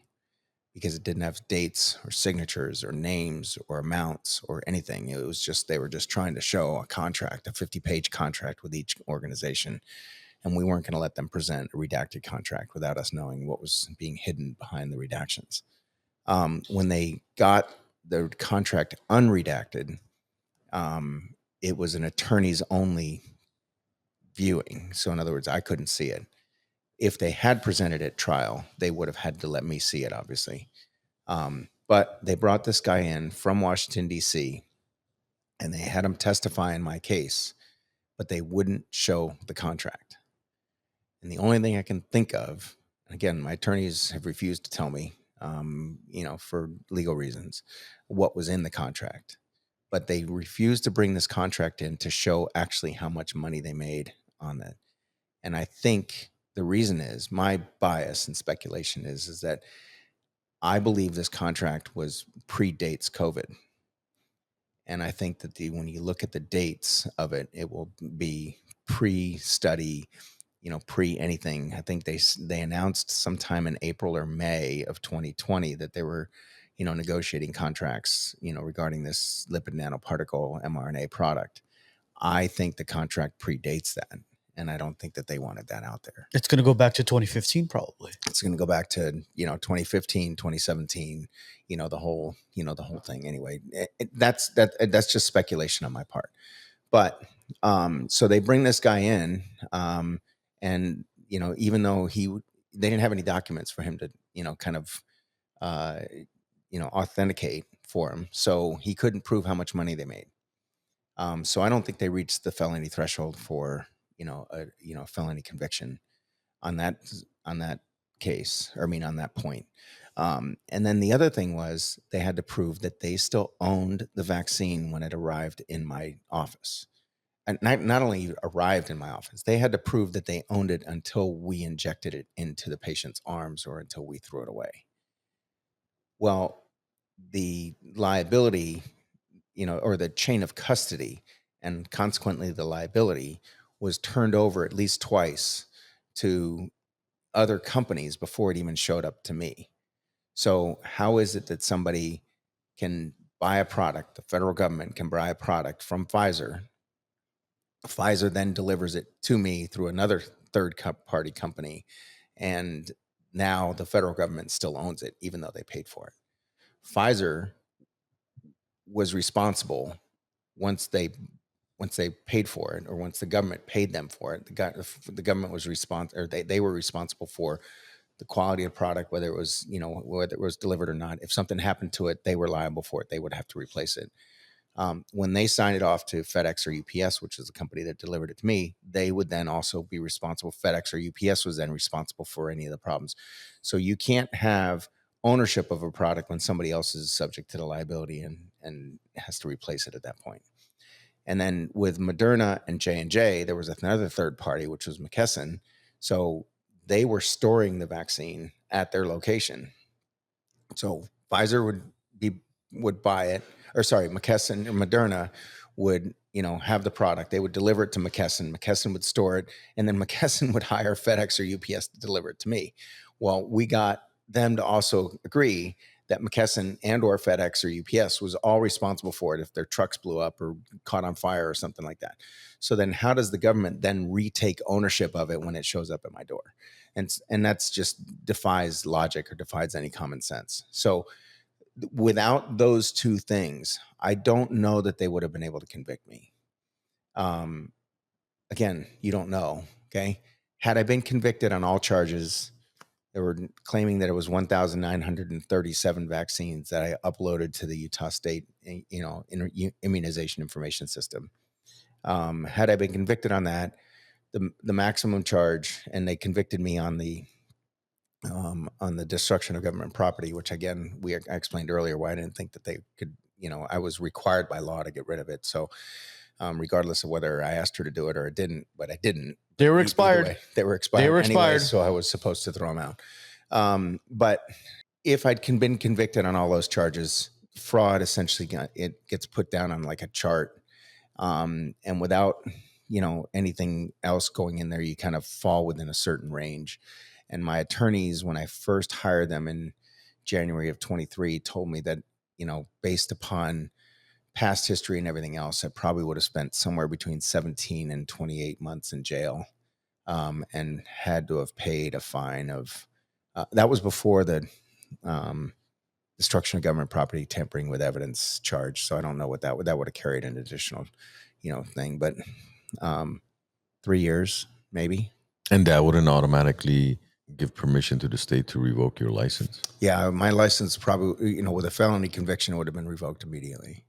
because it didn't have dates or signatures or names or amounts or anything. It was just, they were just trying to show a contract, a 50-page contract with each organization. And we weren't going to let them present a redacted contract without us knowing what was being hidden behind the redactions. When they got the contract unredacted, it was an attorney's only viewing. So in other words, I couldn't see it. If they had presented it at trial, they would have had to let me see it, obviously. But they brought this guy in from Washington, D.C., and they had him testify in my case, but they wouldn't show the contract. And the only thing I can think of, again, my attorneys have refused to tell me, for legal reasons, what was in the contract. But they refused to bring this contract in to show actually how much money they made on that. And I think the reason is, my bias and speculation is that I believe this contract predates COVID. And I think that when you look at the dates of it, it will be pre-study, pre-anything. I think they announced sometime in April or May of 2020 that they were, negotiating contracts, regarding this lipid nanoparticle mRNA product. I think the contract predates that. And I don't think that they wanted that out there. It's going to go back to 2015, probably. It's going to go back to, 2015, 2017, the whole thing. Anyway, that's just speculation on my part. But so they bring this guy in, and even though they didn't have any documents for him to, authenticate for him. So he couldn't prove how much money they made. So I don't think they reached the felony threshold for, a felony conviction on that case, or I mean, on that point. And then the other thing was they had to prove that they still owned the vaccine when it arrived in my office. And not only arrived in my office, they had to prove that they owned it until we injected it into the patient's arms or until we threw it away. Well, the liability, or the chain of custody, and consequently the liability, was turned over at least twice to other companies before it even showed up to me. So how is it that somebody can buy a product, the federal government can buy a product from Pfizer, Pfizer then delivers it to me through another third-party company, and now the federal government still owns it, even though they paid for it? Pfizer was responsible once they paid for it, or once the government paid them for it. The government was responsible, or they were responsible for the quality of product, whether it was delivered or not. If something happened to it, they were liable for it. They would have to replace it. When they signed it off to FedEx or UPS, which is the company that delivered it to me, they would then also be responsible. FedEx or UPS was then responsible for any of the problems. So you can't have ownership of a product when somebody else is subject to the liability and has to replace it at that point. And then with Moderna and J&J, there was another third party, which was McKesson. So they were storing the vaccine at their location. So Pfizer would buy it, or sorry, McKesson or Moderna would, have the product. They would deliver it to McKesson. McKesson would store it, and then McKesson would hire FedEx or UPS to deliver it to me. Well, we got them to also agree that McKesson and or FedEx or UPS was all responsible for it if their trucks blew up or caught on fire or something like that. So then how does the government then retake ownership of it when it shows up at my door? And that's just defies logic or defies any common sense. So without those two things, I don't know that they would have been able to convict me. Again, you don't know, okay? Had I been convicted on all charges, they were claiming that it was 1,937 vaccines that I uploaded to the Utah State, immunization information system. Had I been convicted on that, the maximum charge, and they convicted me on the destruction of government property, which again, I explained earlier why I didn't think that they could, I was required by law to get rid of it. So regardless of whether I asked her to do it or I didn't, but I didn't. They were expired. They were expired anyway, so I was supposed to throw them out. But if I'd been convicted on all those charges, fraud essentially gets put down on like a chart. And without, anything else going in there, you kind of fall within a certain range. And my attorneys, when I first hired them in January of 23, told me that, based upon past history and everything else, I probably would have spent somewhere between 17 and 28 months in jail, and had to have paid a fine of, that was before the destruction of government property, tampering with evidence charge. So I don't know what that would have carried an additional, thing, but 3 years maybe. And that wouldn't automatically give permission to the state to revoke your license? Yeah, my license probably, with a felony conviction, would have been revoked immediately.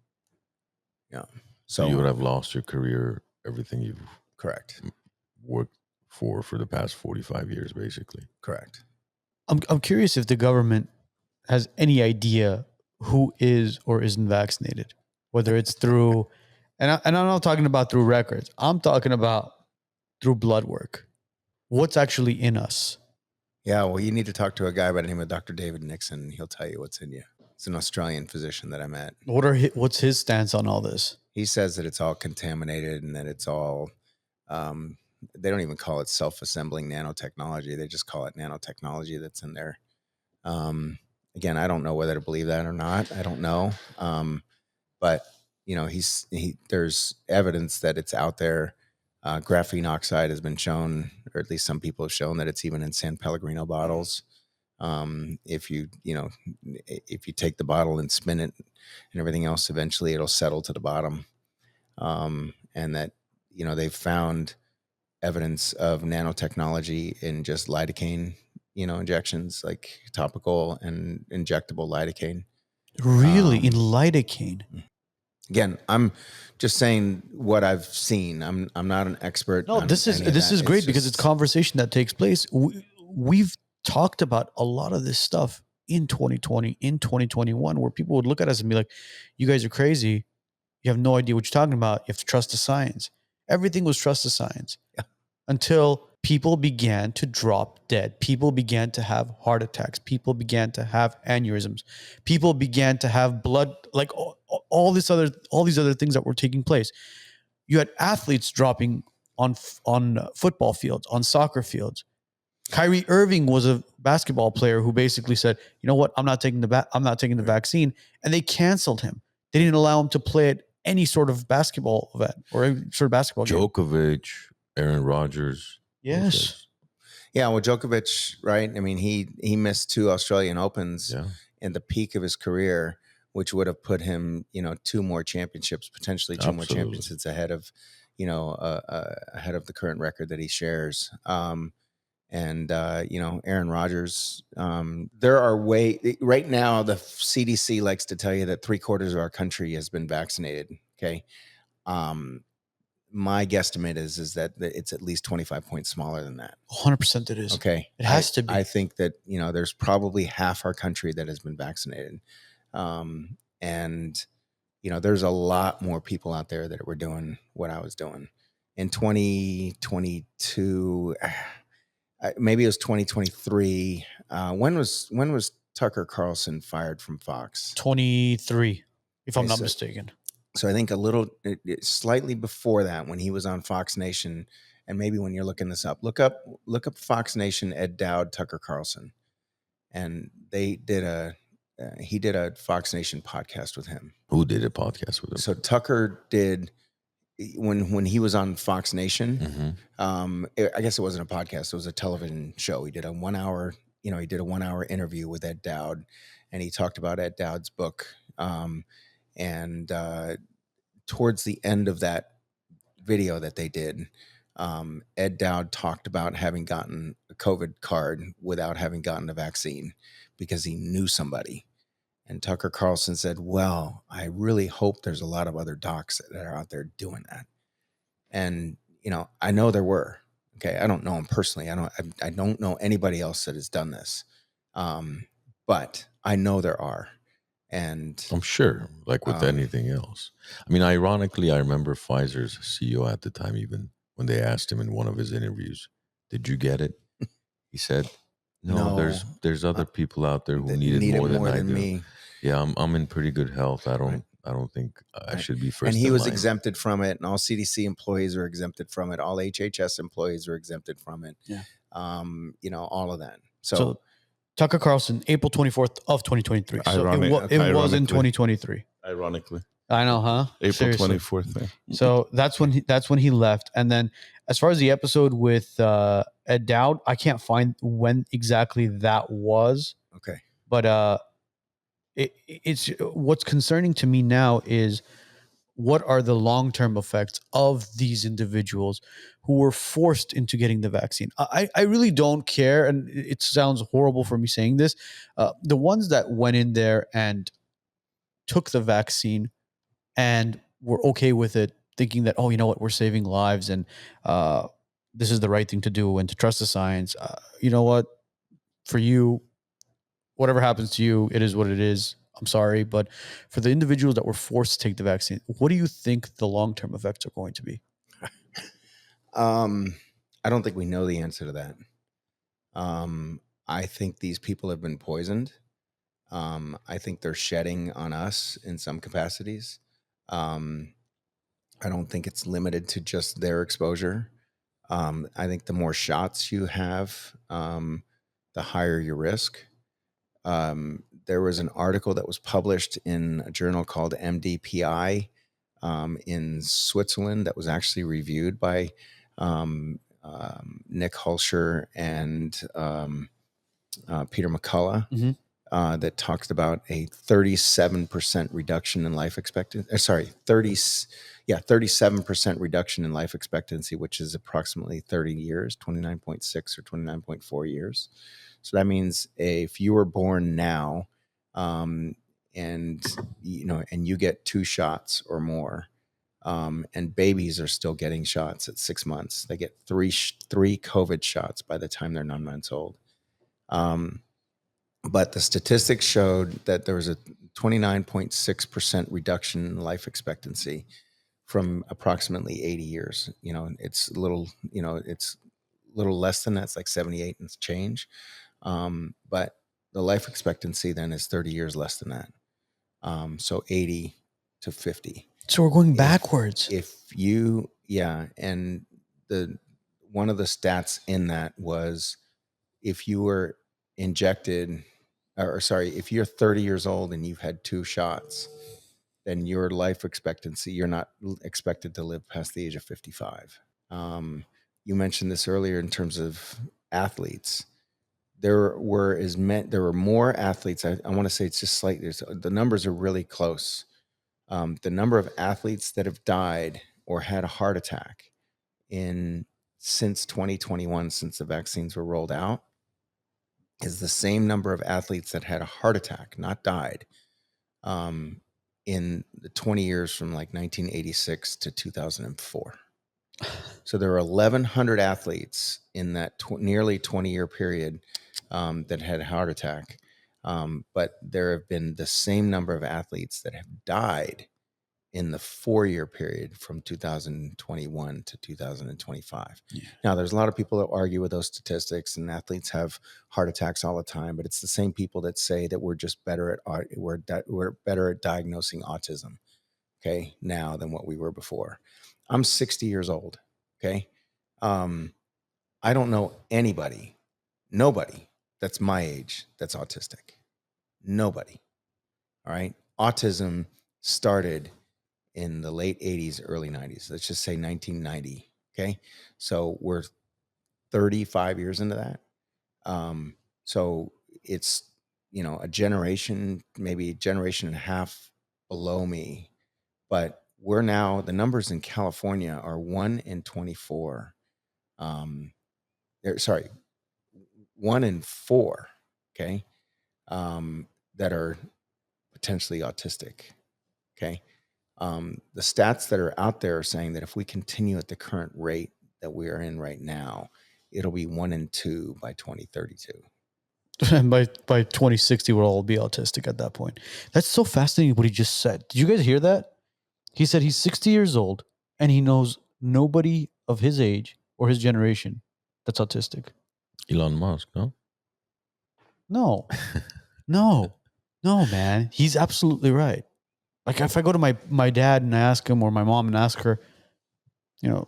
Yeah. So you would have lost your career, everything you've correct worked for the past 45 years, basically. Correct. I'm curious if the government has any idea who is or isn't vaccinated, whether it's through, and I'm not talking about through records. I'm talking about through blood work. What's actually in us? Yeah, well, you need to talk to a guy by the name of Dr. David Nixon. He'll tell you what's in you. It's an Australian physician that I met. What's his stance on all this? He says that it's all contaminated and that it's all, they don't even call it self-assembling nanotechnology. They just call it nanotechnology that's in there. Again, I don't know whether to believe that or not. I don't know. But, there's evidence that it's out there. Graphene oxide has been shown, or at least some people have shown that it's even in San Pellegrino bottles. If you take the bottle and spin it and everything else, eventually it'll settle to the bottom. And that, they've found evidence of nanotechnology in just lidocaine, injections, like topical and injectable lidocaine. Really, in lidocaine. Again, I'm just saying what I've seen. I'm not an expert. No, on this any of is that. great because it's conversation that takes place. We've talked about a lot of this stuff in 2020, in 2021, where people would look at us and be like, "You guys are crazy. You have no idea what you're talking about. You have to trust the science." Everything was trust the science until people began to drop dead. People began to have heart attacks. People began to have aneurysms. People began to have blood, like all these other things that were taking place. You had athletes dropping on football fields, on soccer fields. Kyrie Irving was a basketball player who basically said, "You know what? I'm not taking the vaccine," and they canceled him. They didn't allow him to play at any sort of basketball event or any sort of basketball game. Djokovic, Aaron Rodgers. Yes. Yeah, well, Djokovic, right? I mean, he missed 2 Australian Opens in the peak of his career, which would have put him, 2 more championships, potentially 2 more championships ahead of, ahead of the current record that he shares. Aaron Rodgers, there are right now, the CDC likes to tell you that 3/4 of our country has been vaccinated. Okay. My guesstimate is that it's at least 25 points smaller than that. 100% it is. Okay. It has to be. I think that, there's probably half our country that has been vaccinated. There's a lot more people out there that were doing what I was doing in 2022. Maybe it was 2023. When was Tucker Carlson fired from Fox? 23, if I'm not mistaken. So I think slightly before that, when he was on Fox Nation, and maybe when you're looking this up, look up Fox Nation, Ed Dowd, Tucker Carlson, and he did a Fox Nation podcast with him. Who did a podcast with him? So Tucker did when he was on Fox Nation. I guess it wasn't a podcast; it was a television show. He did a 1 hour, he did a 1 hour interview with Ed Dowd, and he talked about Ed Dowd's book. Towards the end of that video that they did, Ed Dowd talked about having gotten a COVID card without having gotten a vaccine because he knew somebody. And Tucker Carlson said, "Well, I really hope there's a lot of other docs that are out there doing that." And, I know there were. Okay. I don't know him personally. I don't know anybody else that has done this. But I know there are. And I'm sure, like with anything else. I mean, ironically, I remember Pfizer's CEO at the time, even when they asked him in one of his interviews, "Did you get it?" He said, No, there's other people out there who need it more than I do. Me. Yeah, I'm in pretty good health. I don't think I should be first. And he was exempted from it, and all CDC employees are exempted from it. All HHS employees are exempted from it. Yeah. All of that. So Tucker Carlson, April 24th of 2023. So it was in 2023. Ironically. I know, huh? April 24th. Yeah. So that's when he left. And then as far as the episode with Ed Dowd, I can't find when exactly that was. Okay. But it's what's concerning to me now is what are the long-term effects of these individuals who were forced into getting the vaccine? I really don't care, and it sounds horrible for me saying this. The ones that went in there and took the vaccine and were okay with it, thinking that, oh, you know what, we're saving lives and this is the right thing to do and to trust the science. You know what, for you, whatever happens to you, it is what it is. I'm sorry, but for the individuals that were forced to take the vaccine, what do you think the long-term effects are going to be? I don't think we know the answer to that. I think these people have been poisoned. I think they're shedding on us in some capacities. I don't think it's limited to just their exposure. I think the more shots you have, the higher your risk. There was an article that was published in a journal called MDPI in Switzerland that was actually reviewed by Nick Hulscher and Peter McCullough, that talked about a 37% reduction in life expectancy. 37% reduction in life expectancy, which is approximately 30 years, 29.6 or 29.4 years. So that means if you were born now, and and you get 2 shots or more. And babies are still getting shots at 6 months. They get three COVID shots by the time they're 9 months old. But the statistics showed that there was a 29.6% reduction in life expectancy from approximately 80 years. It's a little, it's a little less than that. It's like 78 and change. But the life expectancy then is 30 years less than that. So 80 to 50. So we're going backwards. And one of the stats in that was if you were injected, if you're 30 years old and you've had 2 shots, then your life expectancy, you're not expected to live past the age of 55. You mentioned this earlier in terms of athletes. There were more athletes. I want to say it's just slightly, the numbers are really close. The number of athletes that have died or had a heart attack since 2021, since the vaccines were rolled out, is the same number of athletes that had a heart attack, not died, in the 20 years from like 1986 to 2004. So there were 1,100 athletes in that nearly 20-year period that had a heart attack. But there have been the same number of athletes that have died in the 4-year period from 2021 to 2025. Yeah. Now, there's a lot of people that argue with those statistics, and athletes have heart attacks all the time, but it's the same people that say that we're just better at diagnosing autism, okay, now than what we were before. I'm 60 years old, okay? I don't know nobody that's my age that's autistic. Nobody, all right? Autism started in the late 80s, early 90s. Let's just say 1990, okay? So we're 35 years into that. So it's, a generation, maybe a generation and a half below me. But the numbers in California are 1 in 24. 1 in 4, okay, that are potentially autistic, okay? The stats that are out there are saying that if we continue at the current rate that we are in right now, it'll be 1 in 2 by 2032. And by 2060, we'll all be autistic at that point. That's so fascinating what he just said. Did you guys hear that? He said he's 60 years old and he knows nobody of his age or his generation that's autistic. Elon Musk, no? No. No, man. He's absolutely right. Like if I go to my dad and I ask him, or my mom and ask her, you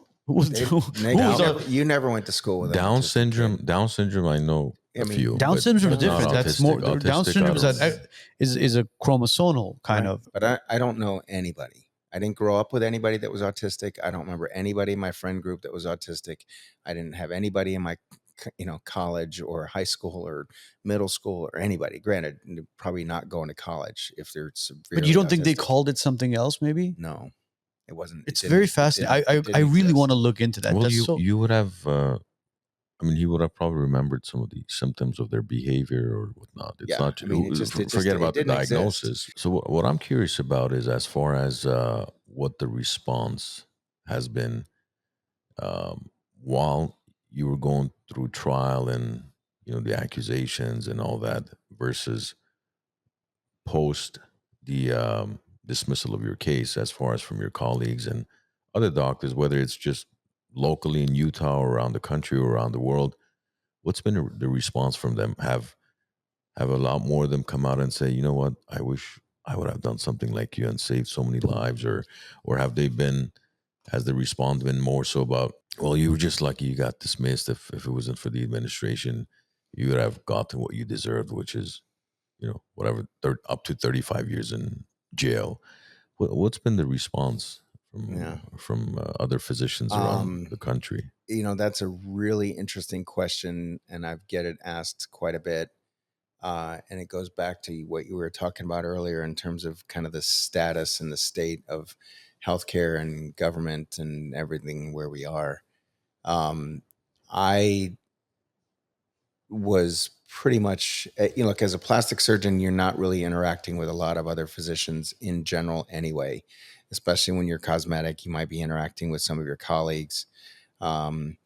never went to school with Down syndrome. Down syndrome, I know a few. Down syndrome is different. That's more. Autistic, Down syndrome is a chromosomal kind of. But I don't know anybody. I didn't grow up with anybody that was autistic. I don't remember anybody in my friend group that was autistic. I didn't have anybody in my college or high school or middle school or anybody. Granted, probably not going to college if they're severely But you don't autistic. think they called it something else? Maybe No, it wasn't. It's very fascinating. I really want to look into that. Well, you would have. He would have probably remembered some of the symptoms of their behavior or whatnot. It's not. Forget about the diagnosis. So what I'm curious about is as far as what the response has been while you were going through trial and the accusations and all that versus post the dismissal of your case, as far as from your colleagues and other doctors, whether it's just locally in Utah or around the country or around the world. What's been the response from them? Have a lot more of them come out and say, you know what, I wish I would have done something like you and saved so many lives, or has the response been more so about, well, you were just lucky you got dismissed. If it wasn't for the administration, you would have gotten what you deserved, which is, whatever, up to 35 years in jail. What's been the response from other physicians around the country? That's a really interesting question, and I get it asked quite a bit. And it goes back to what you were talking about earlier in terms of kind of the status and the state of healthcare and government and everything where we are. was pretty much, look, as a plastic surgeon, you're not really interacting with a lot of other physicians in general anyway, especially when you're cosmetic. You might be interacting with some of your colleagues. And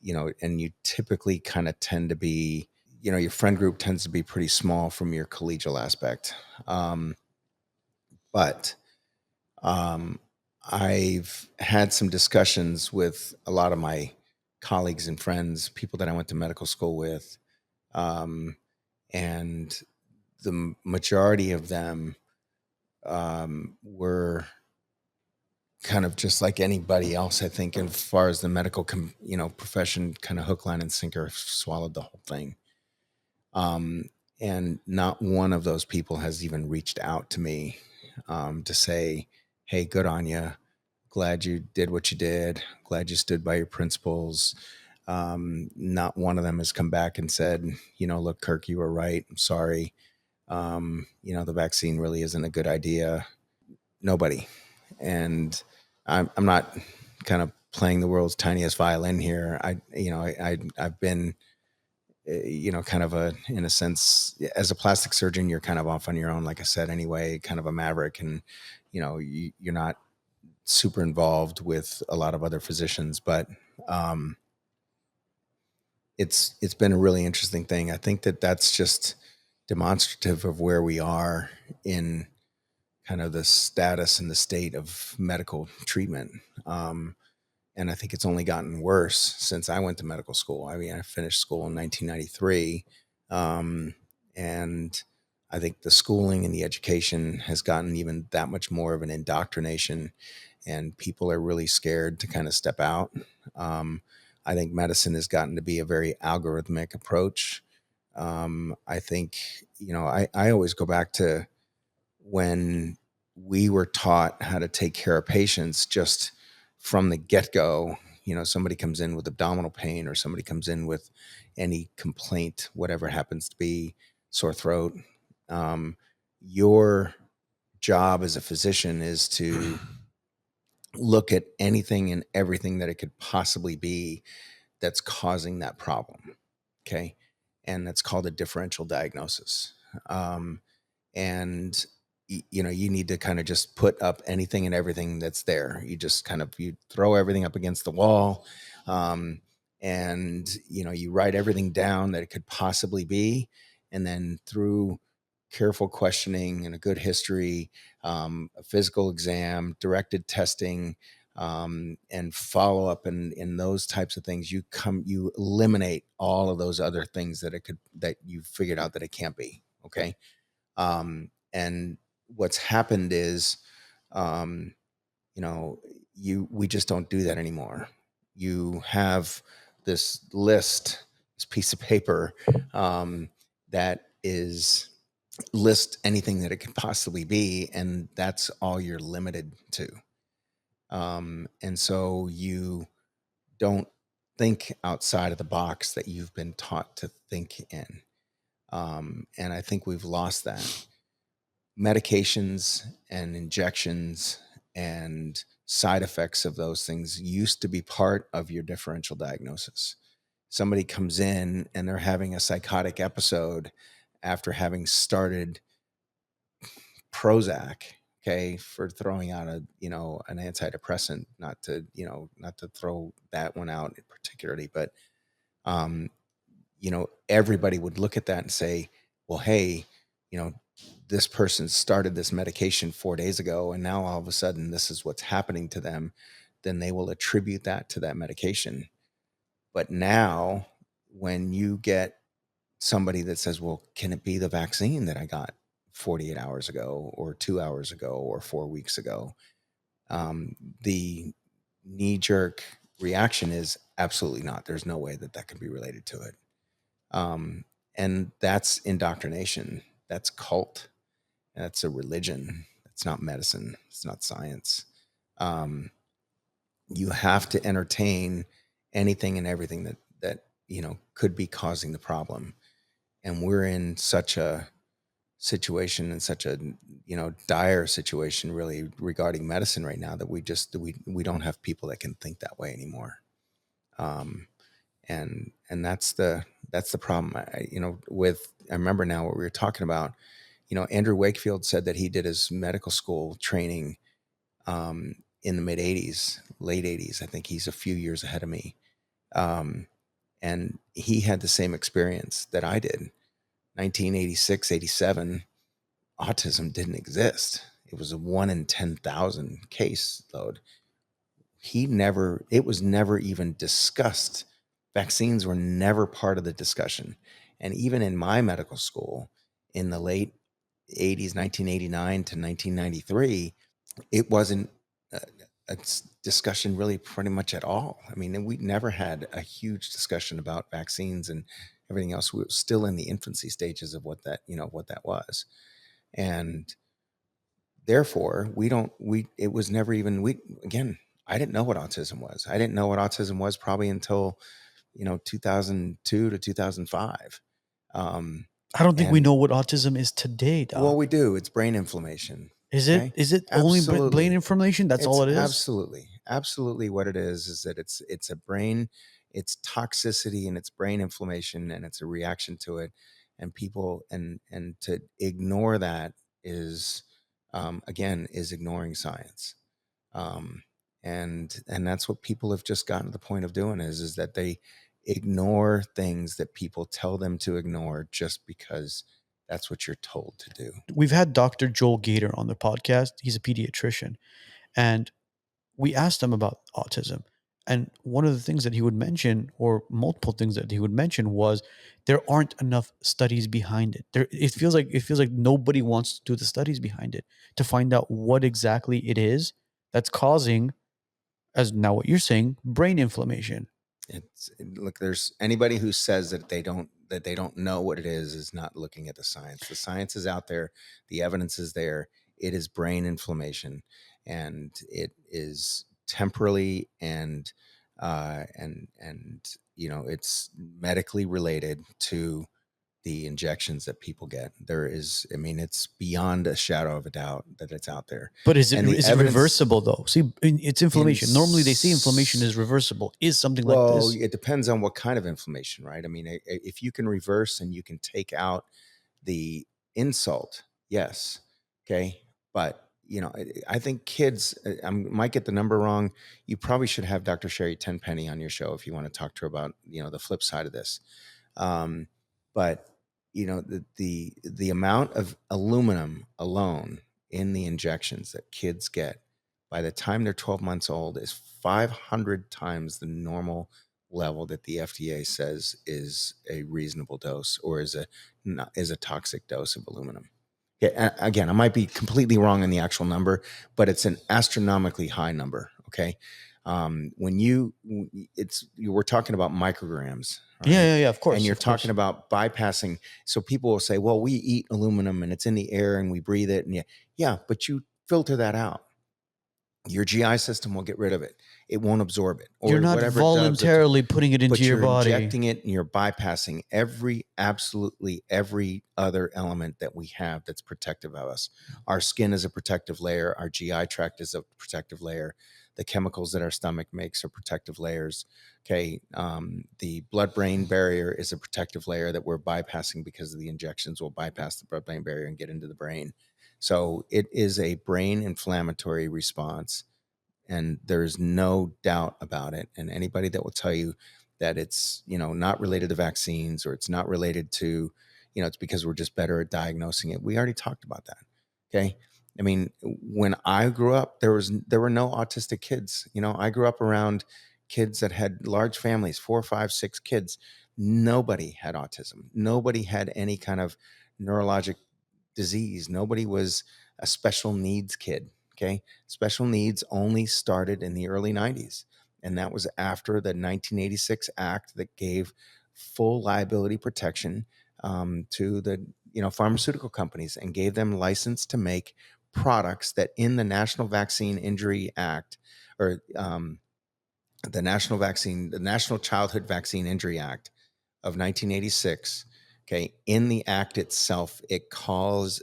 you typically kind of tend to be, your friend group tends to be pretty small from your collegial aspect. But I've had some discussions with a lot of my colleagues and friends, people that I went to medical school with, and the majority of them were kind of just like anybody else, I think, as far as the medical, profession, kind of hook, line, and sinker, swallowed the whole thing. And not one of those people has even reached out to me to say, hey, good on you. Glad you did what you did. Glad you stood by your principles. Not one of them has come back and said, look, Kirk, you were right. I'm sorry. The vaccine really isn't a good idea. Nobody. And I'm not kind of playing the world's tiniest violin here. I've been, kind of in a sense, as a plastic surgeon, you're kind of off on your own, like I said, anyway, kind of a maverick. And, you're not super involved with a lot of other physicians, but it's been a really interesting thing. I think that's just demonstrative of where we are in kind of the status and the state of medical treatment. And I think it's only gotten worse since I went to medical school. I mean, I finished school in 1993. And I think the schooling and the education has gotten even that much more of an indoctrination, and people are really scared to kind of step out. I think medicine has gotten to be a very algorithmic approach. I think, I always go back to when we were taught how to take care of patients just from the get-go. Somebody comes in with abdominal pain, or somebody comes in with any complaint, whatever it happens to be, sore throat. Your job as a physician is to look at anything and everything that it could possibly be that's causing that problem. Okay. And that's called a differential diagnosis. And you need to kind of just put up anything and everything that's there. You just you throw everything up against the wall. And you write everything down that it could possibly be. And then through careful questioning and a good history, a physical exam, directed testing, and follow up, and in those types of things, you eliminate all of those other things that you figured out that it can't be. Okay. And what's happened is, we just don't do that anymore. You have this list, this piece of paper, that is list anything that it could possibly be, and that's all you're limited to. And so you don't think outside of the box that you've been taught to think in. And I think we've lost that. Medications and injections and side effects of those things used to be part of your differential diagnosis. Somebody comes in and they're having a psychotic episode after having started Prozac, okay, for throwing out an antidepressant, not to throw that one out particularly, but everybody would look at that and say, well, hey, this person started this medication 4 days ago, and now all of a sudden this is what's happening to them. Then they will attribute that to that medication. But now when you get somebody that says, well, can it be the vaccine that I got 48 hours ago, or 2 hours ago, or 4 weeks ago? The knee-jerk reaction is absolutely not. There's no way that can be related to it. And that's indoctrination. That's cult. That's a religion. It's not medicine. It's not science. You have to entertain anything and everything that could be causing the problem. And we're in such a situation, and such a dire situation really regarding medicine right now, that we don't have people that can think that way anymore. And that's the That's the problem. I remember now what we were talking about. Andrew Wakefield said that he did his medical school training in the mid 80s, late 80s. I think he's a few years ahead of me. And he had the same experience that I did. 1986, 87, autism didn't exist. It was a 1 in 10,000 case load. It was never even discussed. Vaccines were never part of the discussion. And even in my medical school in the late 80s, 1989 to 1993, it wasn't a discussion really pretty much at all. I mean, we never had a huge discussion about vaccines and everything else. We were still in the infancy stages of what that was. And therefore, it was never even, again, I didn't know what autism was. I didn't know what autism was probably until, 2002 to 2005. I don't think we know what autism is today, Doc. Well, we do. It's brain inflammation. Is it? Okay? Is it Absolutely. only brain inflammation? That's all it is? Absolutely what it is that it's a brain, it's toxicity and it's brain inflammation and it's a reaction to it. And people, and to ignore that is, again, is ignoring science. And that's what people have just gotten to the point of doing is that they ignore things that people tell them to ignore just because that's what you're told to do. We've had Dr. Joel Gator on the podcast. He's a pediatrician. And we asked him about autism. And one of the things that he would mention, or multiple things that he would mention, was there aren't enough studies behind it. It feels like nobody wants to do the studies behind it to find out what exactly it is that's causing, as now what you're saying, brain inflammation. Look, there's anybody who says that they don't know what it is not looking at the science. The science is out there. The evidence is there. It is brain inflammation, and it is temporally and it's medically related to the injections that people get. It's beyond a shadow of a doubt that it's out there. But is it reversible though? See, it's inflammation. Normally they say inflammation is reversible. Is something like this? Well, it depends on what kind of inflammation, right? I mean, if you can reverse and you can take out the insult, yes. Okay. But, I think kids, I might get the number wrong. You probably should have Dr. Sherry Tenpenny on your show if you want to talk to her about, the flip side of this. But the amount of aluminum alone in the injections that kids get by the time they're 12 months old is 500 times the normal level that the FDA says is a reasonable dose or is a toxic dose of aluminum. Yeah, again, I might be completely wrong on the actual number, but it's an astronomically high number. Okay. We're talking about micrograms. Right? Yeah, of course. And you're talking about bypassing. So people will say, well, we eat aluminum and it's in the air and we breathe it. And yeah, but you filter that out. Your GI system will get rid of it. It won't absorb it. Or you're not voluntarily putting it into your body. You're injecting it and you're bypassing absolutely every other element that we have that's protective of us. Our skin is a protective layer. Our GI tract is a protective layer. The chemicals that our stomach makes are protective layers. Okay. The blood-brain barrier is a protective layer that we're bypassing because of the injections. Will bypass the blood-brain barrier and get into the brain. So it is a brain inflammatory response, and there's no doubt about it. And anybody that will tell you that it's, not related to vaccines or it's not related to, it's because we're just better at diagnosing it. We already talked about that. Okay. I mean, when I grew up, there were no autistic kids. I grew up around kids that had large families, 4, 5, 6 kids. Nobody had autism. Nobody had any kind of neurologic disease. Nobody was a special needs kid. Okay. Special needs only started in the early 90s. And that was after the 1986 act that gave full liability protection to the pharmaceutical companies and gave them license to make products that in the National Vaccine Injury Act, or the National Childhood Vaccine Injury Act of 1986. Okay, in the act itself, it calls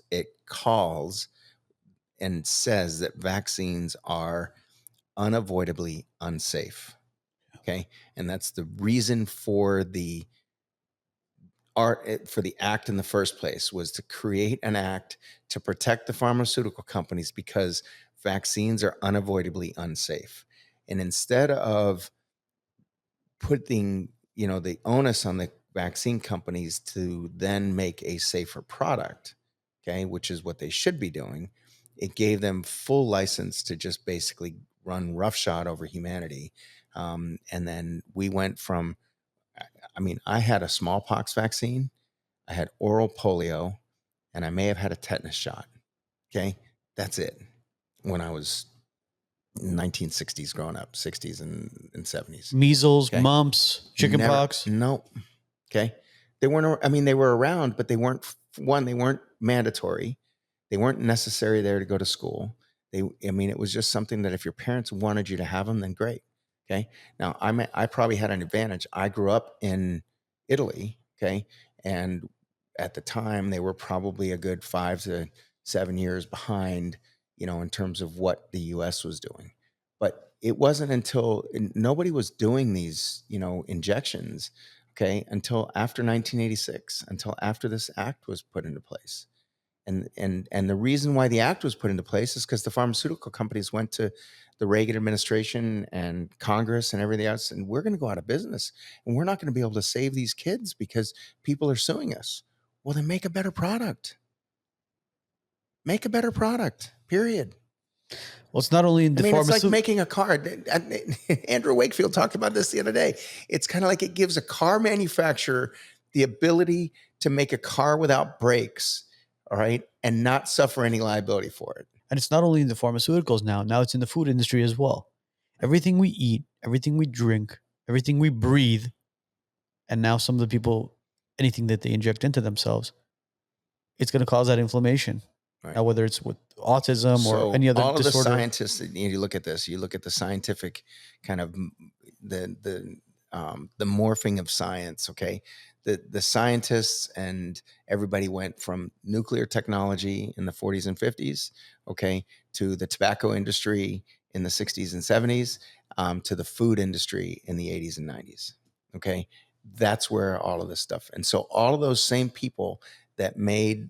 and says that vaccines are unavoidably unsafe. Okay, and that's the reason for the for the act in the first place was to create an act to protect the pharmaceutical companies because vaccines are unavoidably unsafe. And instead of putting, the onus on the vaccine companies to then make a safer product, okay, which is what they should be doing, it gave them full license to just basically run roughshod over humanity. And then we went from, I had a smallpox vaccine, I had oral polio, and I may have had a tetanus shot. Okay. That's it. When I was 1960s growing up, 60s and 70s. Measles, Okay. mumps, chickenpox. No. Okay. They weren't, they were around, but they weren't mandatory. They weren't necessary there to go to school. It was just something that if your parents wanted you to have them, then great. Okay. Now I probably had an advantage. I grew up in Italy. Okay. And at the time they were probably a good 5 to 7 years behind, in terms of what the US was doing. But it wasn't until nobody was doing these, injections, okay, until after 1986, until after this act was put into place. And the reason why the act was put into place is because the pharmaceutical companies went to the Reagan administration and Congress and everything else, and we're going to go out of business, and we're not going to be able to save these kids because people are suing us. Well, then make a better product. Make a better product, period. Well, it's not only in the it's like making a car. Andrew Wakefield talked about this the other day. It's kind of like it gives a car manufacturer the ability to make a car without brakes, all right, and not suffer any liability for it. And it's not only in the pharmaceuticals now. Now it's in the food industry as well. Everything we eat, everything we drink, everything we breathe, and now some of the people, anything that they inject into themselves, it's going to cause that inflammation. Right. Now, whether it's with autism or any other disorder. All of the scientists, you look at this, you look at the scientific kind of the morphing of science. Okay, the scientists and everybody went from nuclear technology in the 40s and 50s, okay, to the tobacco industry in the 60s and 70s, to the food industry in the 80s and 90s. Okay, that's where all of this stuff. And so all of those same people that made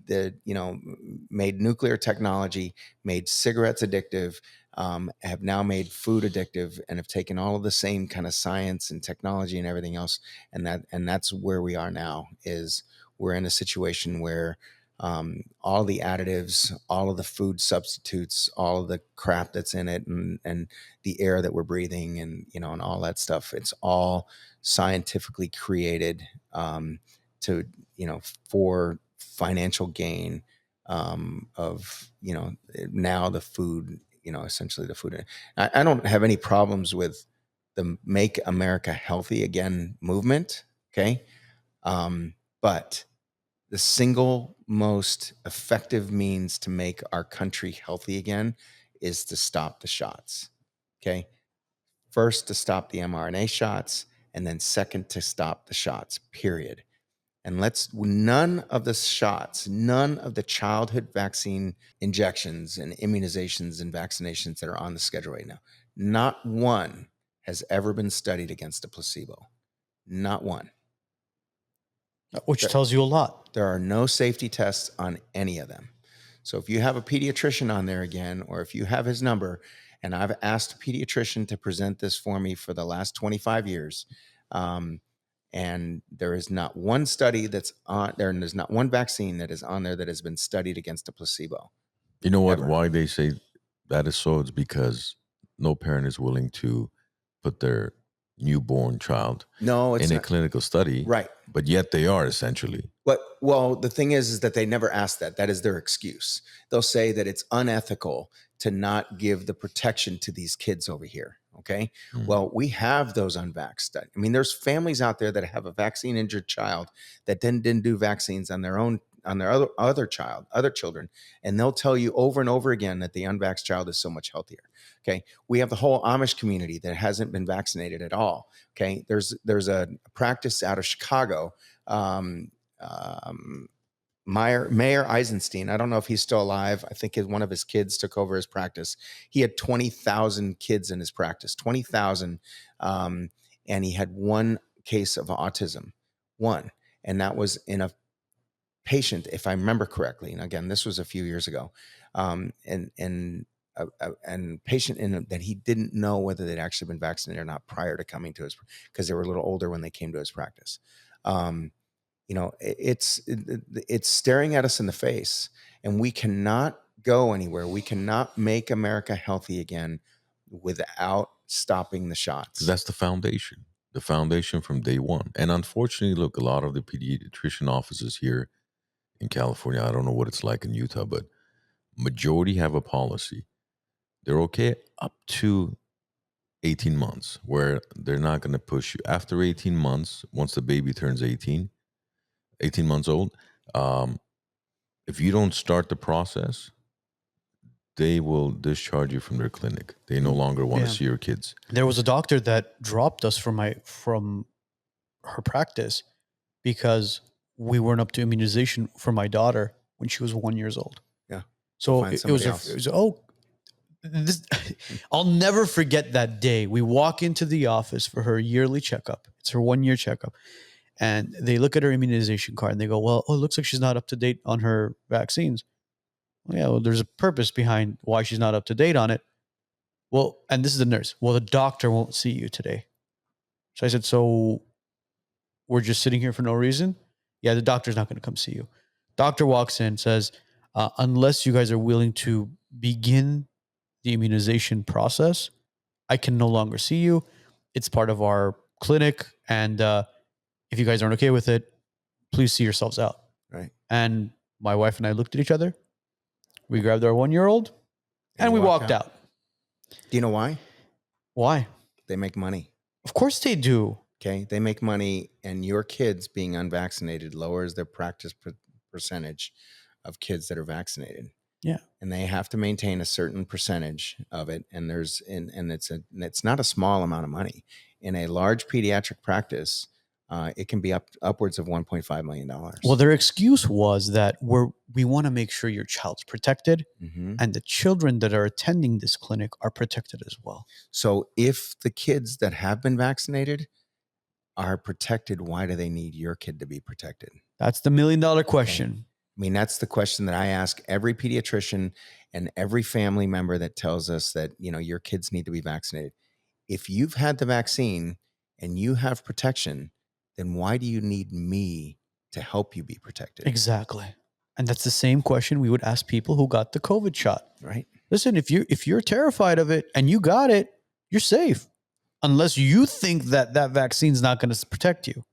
made nuclear technology, made cigarettes addictive, have now made food addictive, and have taken all of the same kind of science and technology and everything else. And that's where we are now. Is we're in a situation where all the additives, all of the food substitutes, all of the crap that's in it, and the air that we're breathing, and and all that stuff, it's all scientifically created to for financial gain of now the food, essentially the food. I don't have any problems with the Make America Healthy Again movement, okay, but the single most effective means to make our country healthy again is to stop the shots. Okay, first to stop the mRNA shots, and then second to stop the shots, period. And none of the shots, none of the childhood vaccine injections and immunizations and vaccinations that are on the schedule right now, not one has ever been studied against a placebo. Not one. Which tells you a lot. There are no safety tests on any of them. So if you have a pediatrician on there again, or if you have his number, and I've asked a pediatrician to present this for me for the last 25 years, and there is not one study that's on there, and there's not one vaccine that is on there that has been studied against a placebo. You know what? Ever. Why they say that is so? It's because no parent is willing to put their newborn child in a clinical study. Right. But yet they are, essentially. Well, the thing is that they never ask that. That is their excuse. They'll say that it's unethical to not give the protection to these kids over here. Okay. Mm-hmm. Well, we have those unvaxxed studies. I mean, there's families out there that have a vaccine injured child that then didn't do vaccines on their own, on their other children. And they'll tell you over and over again that the unvaxxed child is so much healthier. Okay. We have the whole Amish community that hasn't been vaccinated at all. Okay. There's a practice out of Chicago. Mayor Eisenstein, I don't know if he's still alive. I think one of his kids took over his practice. He had 20,000 kids in his practice, 20,000. And he had one case of autism, one. And that was in a patient, if I remember correctly. And again, this was a few years ago. And patient that he didn't know whether they'd actually been vaccinated or not prior to coming to his, because they were a little older when they came to his practice. It's staring at us in the face, and we cannot go anywhere. We cannot make America healthy again without stopping the shots. That's the foundation from day one. And unfortunately, look, a lot of the pediatrician offices here in California, I don't know what it's like in Utah, but majority have a policy. They're okay up to 18 months, where they're not going to push you. After 18 months, once the baby turns 18 months old, if you don't start the process, they will discharge you from their clinic. They no longer want to see your kids. There was a doctor that dropped us from her practice because we weren't up to immunization for my daughter when she was 1 year old. Yeah. So I'll never forget that day. We walk into the office for her yearly checkup. It's her 1 year checkup. And they look at her immunization card and they go, well, it looks like she's not up to date on her vaccines. Well, there's a purpose behind why she's not up to date on it. Well, and this is the nurse. Well, the doctor won't see you today. So I said, so we're just sitting here for no reason? Yeah, the doctor's not going to come see you. Doctor walks in, says, unless you guys are willing to begin the immunization process, I can no longer see you. It's part of our clinic. And if you guys aren't okay with it, please see yourselves out. Right. And my wife and I looked at each other. We grabbed our 1 year old and we walked out. Do you know why? Why? They make money. Of course they do. Okay. They make money, and your kids being unvaccinated lowers their practice percentage of kids that are vaccinated. Yeah. And they have to maintain a certain percentage of it. And it's not a small amount of money. In a large pediatric practice, it can be upwards of $1.5 million. Well, their excuse was that we want to make sure your child's protected, and the children that are attending this clinic are protected as well. So if the kids that have been vaccinated are protected, why do they need your kid to be protected? That's the $1 million question. Okay. I mean, that's the question that I ask every pediatrician and every family member that tells us that, your kids need to be vaccinated. If you've had the vaccine and you have protection, then why do you need me to help you be protected? Exactly. And that's the same question we would ask people who got the COVID shot. Right. Listen, if you're terrified of it and you got it, you're safe. Unless you think that vaccine's not going to protect you.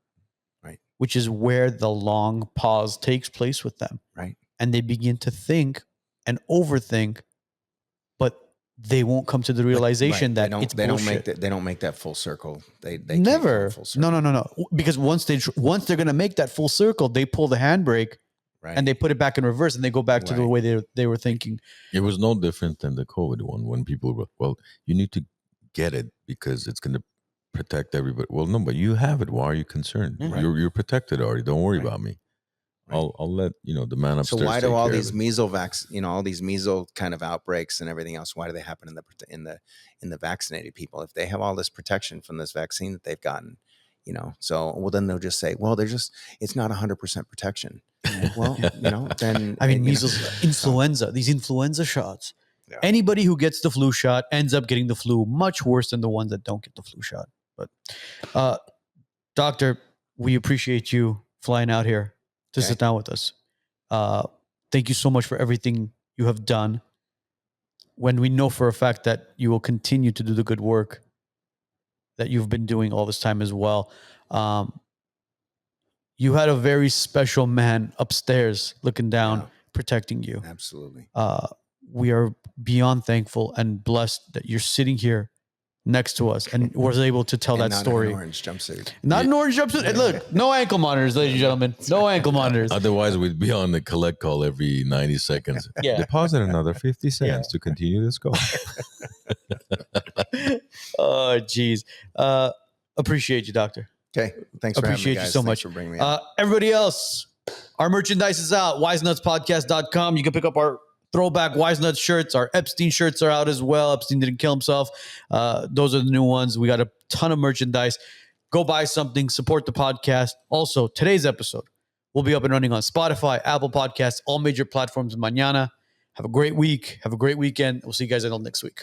Right. Which is where the long pause takes place with them. Right. And they begin to think and overthink, but they won't come to the realization that it's bullshit. They don't make that full circle. They never. Can't full circle. No. Because once they're going to make that full circle, they pull the handbrake, right, and they put it back in reverse, and they go back to the way they were thinking. It was no different than the COVID one, when people were, well, you need to get it because it's going to protect everybody. Well, no, but you have it. Why are you concerned? Right. You're protected already. Don't worry about me. Right. I'll let the man upstairs. So why do all these measles all these measles kind of outbreaks and everything else? Why do they happen in the vaccinated people? If they have all this protection from this vaccine that they've gotten, then they'll just say, well, it's not 100% protection. Well, then I mean, measles, influenza, these influenza shots. Yeah. Anybody who gets the flu shot ends up getting the flu much worse than the ones that don't get the flu shot. But doctor, we appreciate you flying out here to sit down with us. Thank you so much for everything you have done. When we know for a fact that you will continue to do the good work that you've been doing all this time as well. You had a very special man upstairs looking down, protecting you. Absolutely. We are beyond thankful and blessed that you're sitting here next to us and was able to tell that story. Not an orange jumpsuit. Not an orange jumpsuit. And look, no ankle monitors, ladies and gentlemen. No ankle monitors. Otherwise, we'd be on the collect call every 90 seconds. Yeah. Deposit another 50 cents to continue this call. Oh, geez. Appreciate you, doctor. Okay. Thanks for having me, Appreciate you guys. so Thanks much. for bringing me on. Everybody else, our merchandise is out. WiseNutsPodcast.com. You can pick up our throwback WiseNuts shirts. Our Epstein shirts are out as well. Epstein didn't kill himself. Those are the new ones. We got a ton of merchandise. Go buy something, support the podcast. Also, today's episode will be up and running on Spotify, Apple Podcasts, all major platforms mañana. Have a great week. Have a great weekend. We'll see you guys until next week.